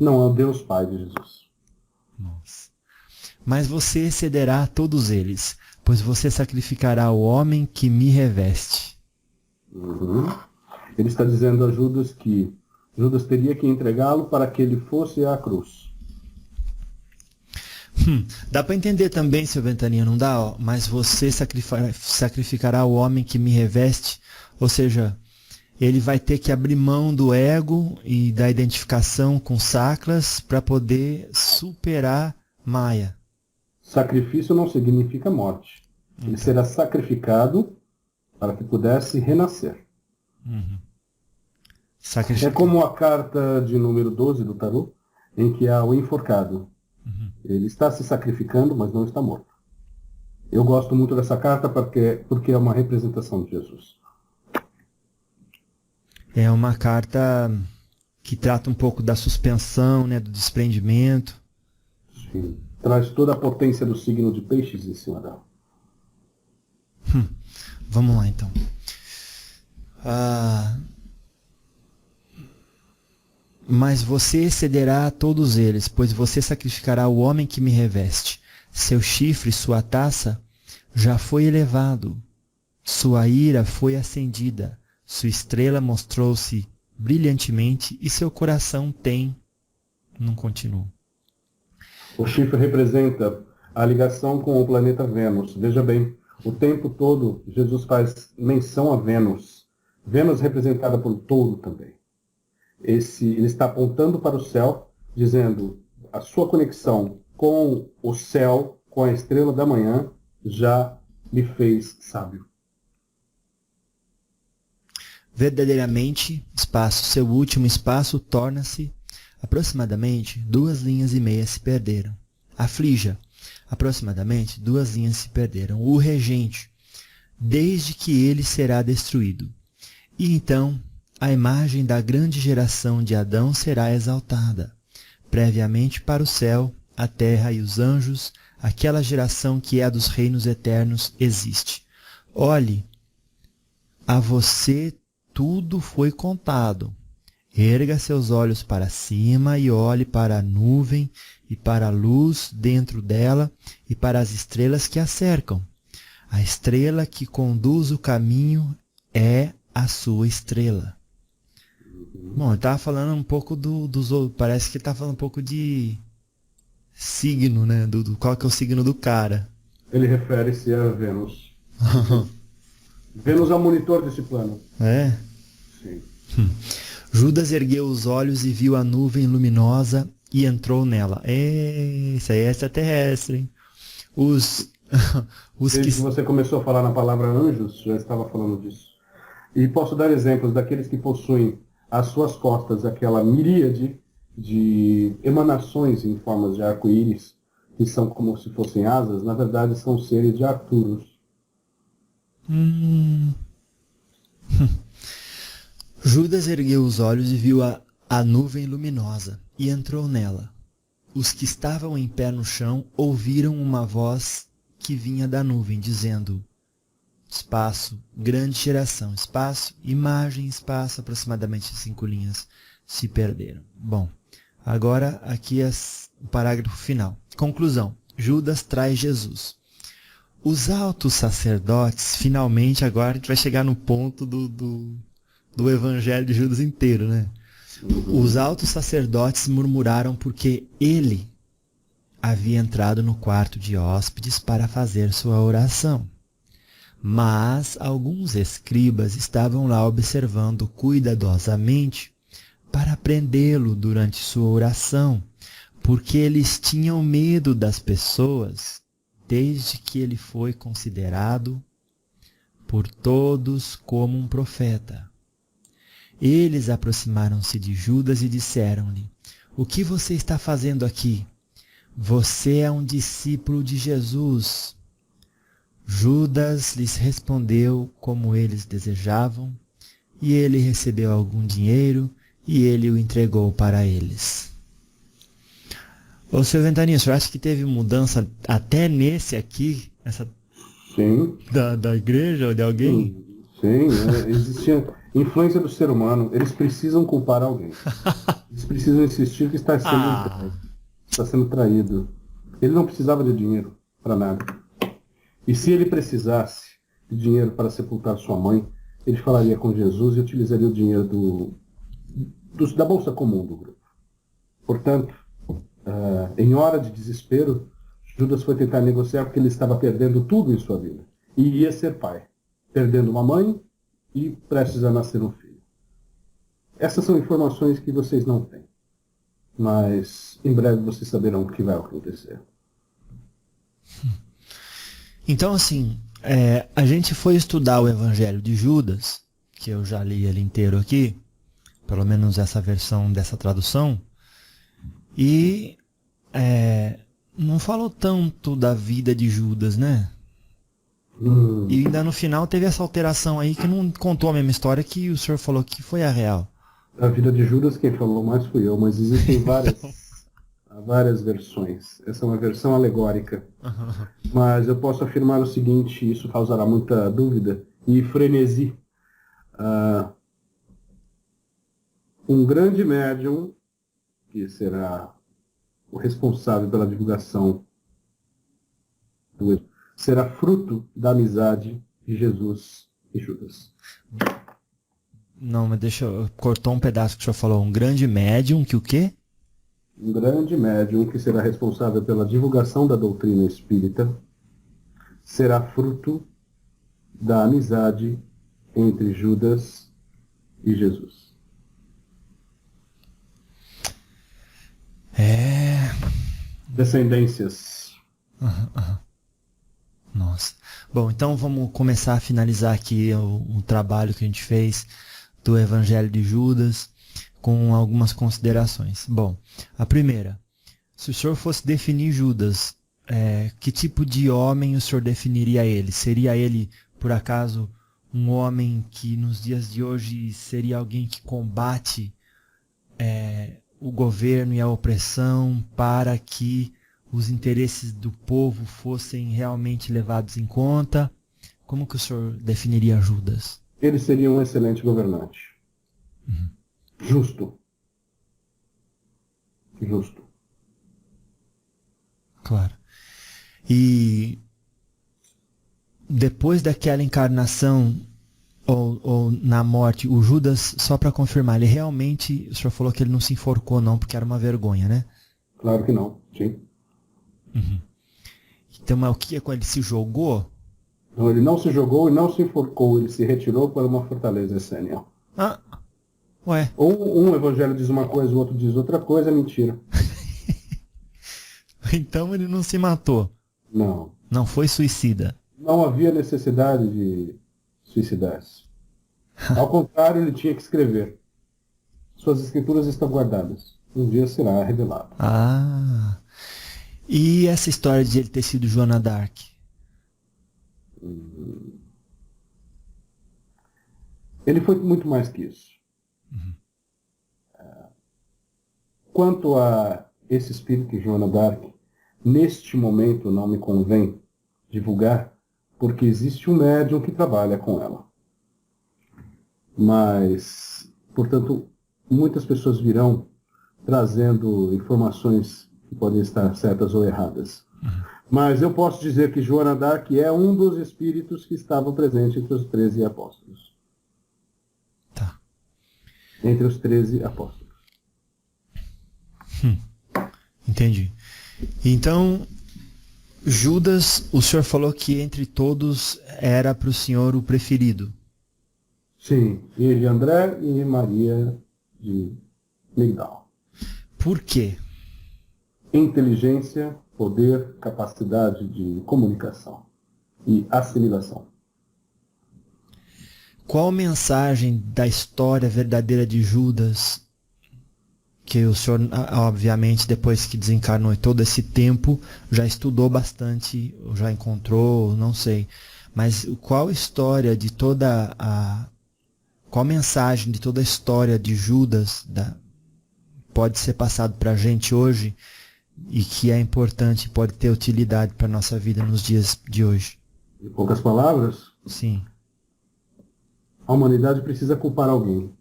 Não é o Deus Pai de Jesus. Nossa. Mas você excederá a todos eles, pois você sacrificará o homem que me reveste. Ele está dizendo a Judas que Judas teria que entregá-lo para que ele fosse à cruz. Dá para entender também, seu Ventania, não dá? Ó, mas você sacrificará o homem que me reveste, ou seja, ele vai ter que abrir mão do ego e da identificação com Saclas para poder superar Maia. Sacrifício não significa morte. Ele será sacrificado para que pudesse renascer. É como a carta de número 12 do tarô, em que há o enforcado. Ele está se sacrificando, mas não está morto. Eu gosto muito dessa carta porque é uma representação de Jesus. É uma carta que trata um pouco da suspensão, né, do desprendimento. Sim. Traz toda a potência do signo de peixes em cima dela. Vamos lá, então. Mas você excederá a todos eles, pois você sacrificará o homem que me reveste. Seu chifre, sua taça, já foi elevado. Sua ira foi acendida. Sua estrela mostrou-se brilhantemente e seu coração tem... Não continua. O chifre representa a ligação com o planeta Vênus. Veja bem, o tempo todo Jesus faz menção a Vênus. Vênus representada por touro também. Ele está apontando para o céu, dizendo a sua conexão com o céu, com a estrela da manhã, já me fez sábio. Verdadeiramente, espaço, seu último espaço torna-se aproximadamente 2,5 linhas se perderam. Aflija, aproximadamente 2 linhas se perderam. O regente, desde que ele será destruído. E então a imagem da grande geração de Adão será exaltada. Previamente para o céu, a terra e os anjos, aquela geração que é a dos reinos eternos existe. Olhe, a você tudo foi contado. Erga seus olhos para cima e olhe para a nuvem e para a luz dentro dela e para as estrelas que a cercam. A estrela que conduz o caminho é a sua estrela. Bom, ele estava falando um pouco parece que ele está falando um pouco de signo, né? Qual que é o signo do cara. Ele refere-se a Vênus. Vênus é o monitor desse plano. É? Sim. Judas ergueu os olhos e viu a nuvem luminosa e entrou nela. Isso aí é extraterrestre, hein? Desde que você começou a falar na palavra anjos, já estava falando disso. E posso dar exemplos daqueles que possuem às suas costas aquela miríade de emanações em formas de arco-íris, que são como se fossem asas, na verdade são seres de Arcturus. Judas ergueu os olhos e viu a nuvem luminosa e entrou nela. Os que estavam em pé no chão ouviram uma voz que vinha da nuvem, dizendo: espaço, grande geração, espaço, imagem, espaço, aproximadamente 5 linhas se perderam. Bom, agora aqui o parágrafo final. Conclusão. Judas traz Jesus. Os altos sacerdotes, finalmente, agora a gente vai chegar no ponto do evangelho de Judas inteiro, né? Os altos sacerdotes murmuraram porque ele havia entrado no quarto de hóspedes para fazer sua oração. Mas alguns escribas estavam lá observando cuidadosamente para prendê-lo durante sua oração, porque eles tinham medo das pessoas, desde que ele foi considerado por todos como um profeta. Eles aproximaram-se de Judas e disseram-lhe: o que você está fazendo aqui? Você é um discípulo de Jesus. Judas lhes respondeu como eles desejavam, e ele recebeu algum dinheiro e ele o entregou para eles. Ô, Sr. Ventania, o senhor acha que teve mudança até nesse aqui? Sim. Da igreja ou de alguém? Sim, existia influência do ser humano. Eles precisam culpar alguém. Eles precisam insistir que está sendo traído. Ele não precisava de dinheiro para nada. E se ele precisasse de dinheiro para sepultar sua mãe, ele falaria com Jesus e utilizaria o dinheiro da bolsa comum do grupo. Portanto, em hora de desespero, Judas foi tentar negociar porque ele estava perdendo tudo em sua vida. E ia ser pai, perdendo uma mãe e prestes a nascer um filho. Essas são informações que vocês não têm. Mas em breve vocês saberão o que vai acontecer. Então, assim, a gente foi estudar o Evangelho de Judas, que eu já li ele inteiro aqui, pelo menos essa versão dessa tradução, e não falou tanto da vida de Judas, né? E ainda no final teve essa alteração aí que não contou a mesma história que o senhor falou que foi a real. A vida de Judas, quem falou mais fui eu, mas existem várias versões. Essa é uma versão alegórica. Mas eu posso afirmar o seguinte, isso causará muita dúvida e frenesi. Um grande médium, que será o responsável pela divulgação será fruto da amizade de Jesus e Judas. Não, mas cortou um pedaço que o senhor falou. Um grande médium, que o quê? Um grande médium que será responsável pela divulgação da doutrina espírita será fruto da amizade entre Judas e Jesus. Descendências. Nossa. Bom, então vamos começar a finalizar aqui o trabalho que a gente fez do Evangelho de Judas com algumas considerações. Bom, a primeira, se o senhor fosse definir Judas, que tipo de homem o senhor definiria ele? Seria ele, por acaso, um homem que nos dias de hoje seria alguém que combate o governo e a opressão para que os interesses do povo fossem realmente levados em conta? Como que o senhor definiria Judas? Ele seria um excelente governante. justo. Justo. Claro. E depois daquela encarnação ou na morte, o Judas, só para confirmar, ele realmente, o senhor falou que ele não se enforcou não, porque era uma vergonha, né? Claro que não, sim. Então, mas o que é quando ele se jogou? Então, ele não se jogou e não se enforcou, ele se retirou para uma fortaleza essênia. Ah, ué. Ou um evangelho diz uma coisa, o outro diz outra coisa, é mentira. Então ele não se matou. Não. Não foi suicida. Não havia necessidade de suicidar-se. Ao contrário, ele tinha que escrever. Suas escrituras estão guardadas. Um dia será revelado. Ah. E essa história de ele ter sido Joana d'Arc? Ele foi muito mais que isso. Quanto a esse espírito de Joana d'Arc, neste momento não me convém divulgar, porque existe um médium que trabalha com ela. Mas, portanto, muitas pessoas virão trazendo informações que podem estar certas ou erradas. Mas eu posso dizer que Joana d'Arc é um dos espíritos que estavam presentes entre os 13 apóstolos. Tá. Entre os 13 apóstolos. Entendi. Então, Judas, o senhor falou que entre todos era para o senhor o preferido. Sim, ele, André e Maria de Migdal. Por quê? Inteligência, poder, capacidade de comunicação e assimilação. Qual mensagem da história verdadeira de Judas, que o senhor, obviamente, depois que desencarnou todo esse tempo, já estudou bastante, já encontrou, não sei. Mas qual história de toda a... Qual mensagem de toda a história de Judas pode ser passado para a gente hoje e que é importante, pode ter utilidade para a nossa vida nos dias de hoje? Em poucas palavras, Sim. a humanidade precisa culpar alguém.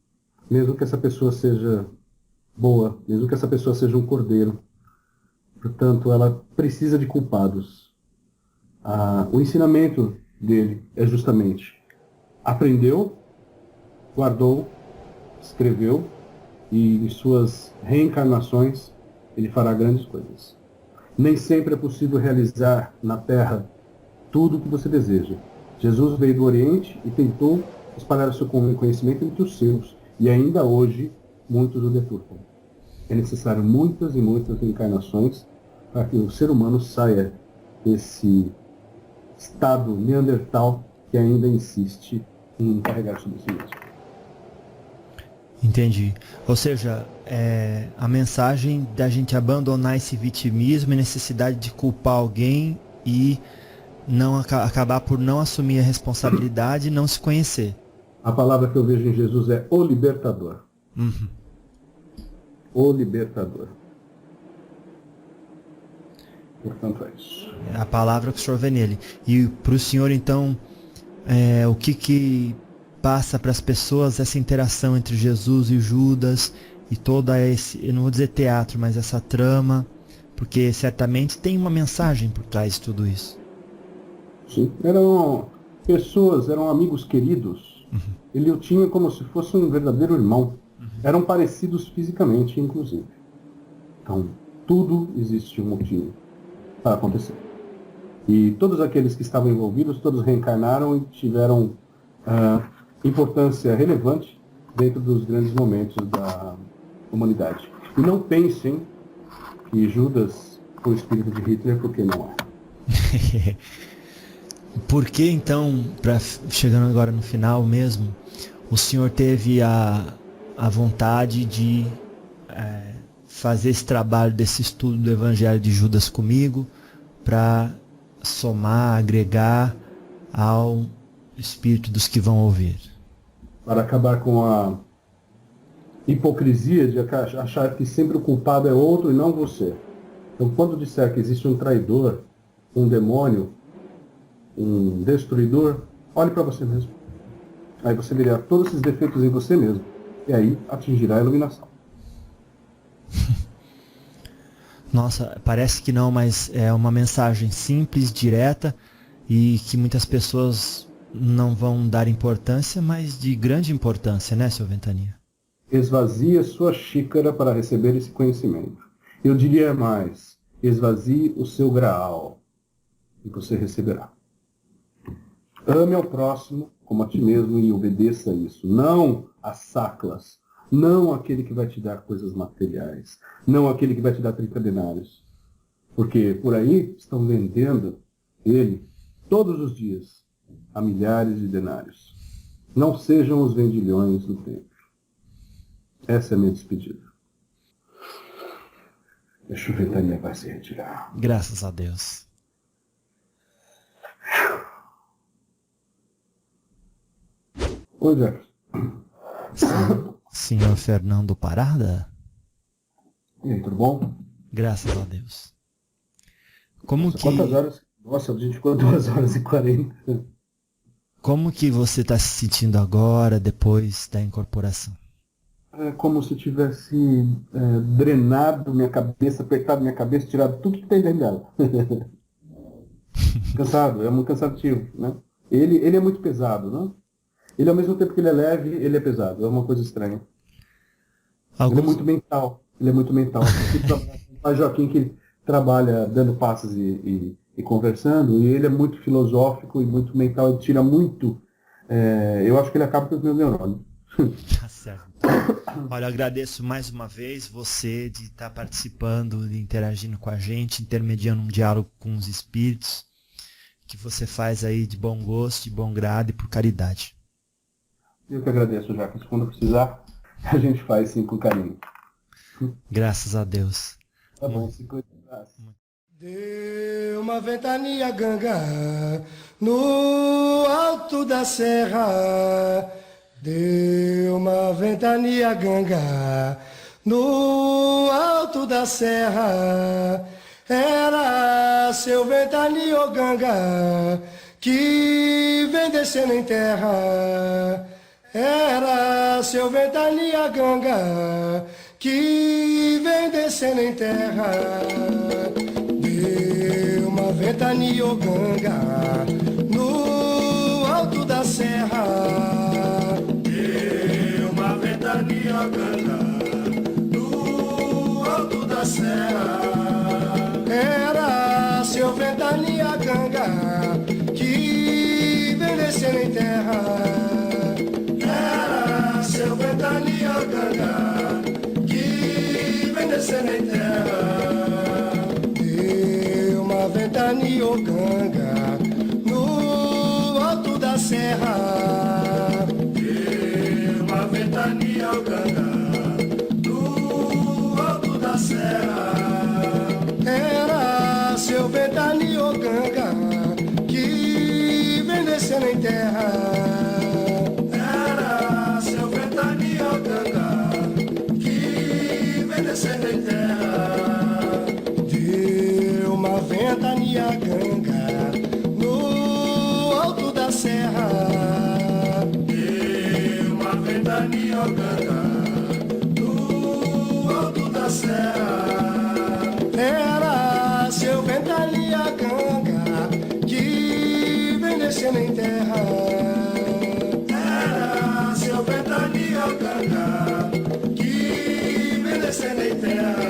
Mesmo que essa pessoa seja boa, mesmo que essa pessoa seja um cordeiro. Portanto, ela precisa de culpados. O ensinamento dele é justamente: aprendeu, guardou, escreveu, e em suas reencarnações ele fará grandes coisas. Nem sempre é possível realizar na Terra tudo o que você deseja. Jesus veio do Oriente e tentou espalhar o seu conhecimento entre os seus, e ainda hoje muitos o deturpam. É necessário muitas e muitas reencarnações para que o ser humano saia desse estado neandertal que ainda insiste em carregar sobre si mesmo. Entendi. Ou seja, a mensagem da gente abandonar esse vitimismo e necessidade de culpar alguém e não acabar por não assumir a responsabilidade e não se conhecer. A palavra que eu vejo em Jesus é o libertador. O libertador. Portanto, é isso. É a palavra que o senhor vê nele. E para o senhor, então, o que passa para as pessoas essa interação entre Jesus e Judas e toda esse, eu não vou dizer teatro, mas essa trama, porque certamente tem uma mensagem por trás de tudo isso. Sim, eram pessoas, eram amigos queridos. Ele o tinha como se fosse um verdadeiro irmão. Eram parecidos fisicamente, inclusive. Então, tudo existe um motivo para acontecer. E todos aqueles que estavam envolvidos, todos reencarnaram e tiveram importância relevante dentro dos grandes momentos da humanidade. E não pensem que Judas foi o espírito de Hitler, porque não é. Por que então, chegando agora no final mesmo, o senhor teve a vontade de fazer esse trabalho desse estudo do Evangelho de Judas comigo para somar, agregar ao espírito dos que vão ouvir? Para acabar com a hipocrisia de achar que sempre o culpado é outro e não você. Então, quando disser que existe um traidor, um demônio, um destruidor, olhe para você mesmo. Aí você verá todos esses defeitos em você mesmo. e aí atingirá a iluminação. Nossa, parece que não, mas é uma mensagem simples, direta e que muitas pessoas não vão dar importância, mas de grande importância, né, Sr. Ventania? Esvazie a sua xícara para receber esse conhecimento. Eu diria mais, esvazie o seu graal e você receberá. Ame ao próximo como a ti mesmo e obedeça a isso. Não a saclas. Não aquele que vai te dar coisas materiais. Não aquele que vai te dar 30 denários. Porque por aí estão vendendo ele todos os dias a milhares de denários. Não sejam os vendilhões do templo. Essa é a minha despedida. Deixa o Ventania vai se retirar. Graças a Deus. Oi, Jefferson. Senhor Fernando Parada? E aí, tudo bom? Graças a Deus. Como Nossa, que... quantas horas? Nossa, a gente ficou 2 horas e 40. Como que você está se sentindo agora, depois da incorporação? É como se tivesse drenado minha cabeça, apertado minha cabeça, tirado tudo que tem dentro dela. Cansado, é muito cansativo, né? Ele é muito pesado, né? Ele, ao mesmo tempo que ele é leve, ele é pesado. É uma coisa estranha. Ele é muito mental. Ele é muito mental. O pai Joaquim, que trabalha dando passes e conversando, e ele é muito filosófico e muito mental. Ele tira muito... eu acho que ele acaba com os meus neurônios. Tá certo. Olha, eu agradeço mais uma vez você de estar participando, de interagindo com a gente, intermediando um diálogo com os espíritos, que você faz aí de bom gosto, de bom grado e por caridade. Eu que agradeço, Jacques. Quando precisar, a gente faz sim com carinho. Graças a Deus. Tá bom, se cuida. Deu uma ventania ganga no alto da serra. Deu uma ventania ganga no alto da serra. Era seu ventania ganga que vem descendo em terra. Era seu ventania ganga que vem descendo em terra. Deu uma ventania ganga no alto da serra. Deu uma ventania ganga no alto da serra. Era seu ventania ganga que vem descendo em terra. Era seu ventania ganga que vem descendo em terra. Deu uma ventania ganga no alto da serra. Deu uma ventania ganga no alto da serra. Era seu ventania ganga que vem descendo em terra. Era seu ventania ganga que vem descendo em terra. Deu uma ventania ganga no alto da serra. Deu uma ventania ganga no alto da serra. Era seu ventania ganga que vem descendo em terra. Era seu ventania ganga que vem descendo em terra.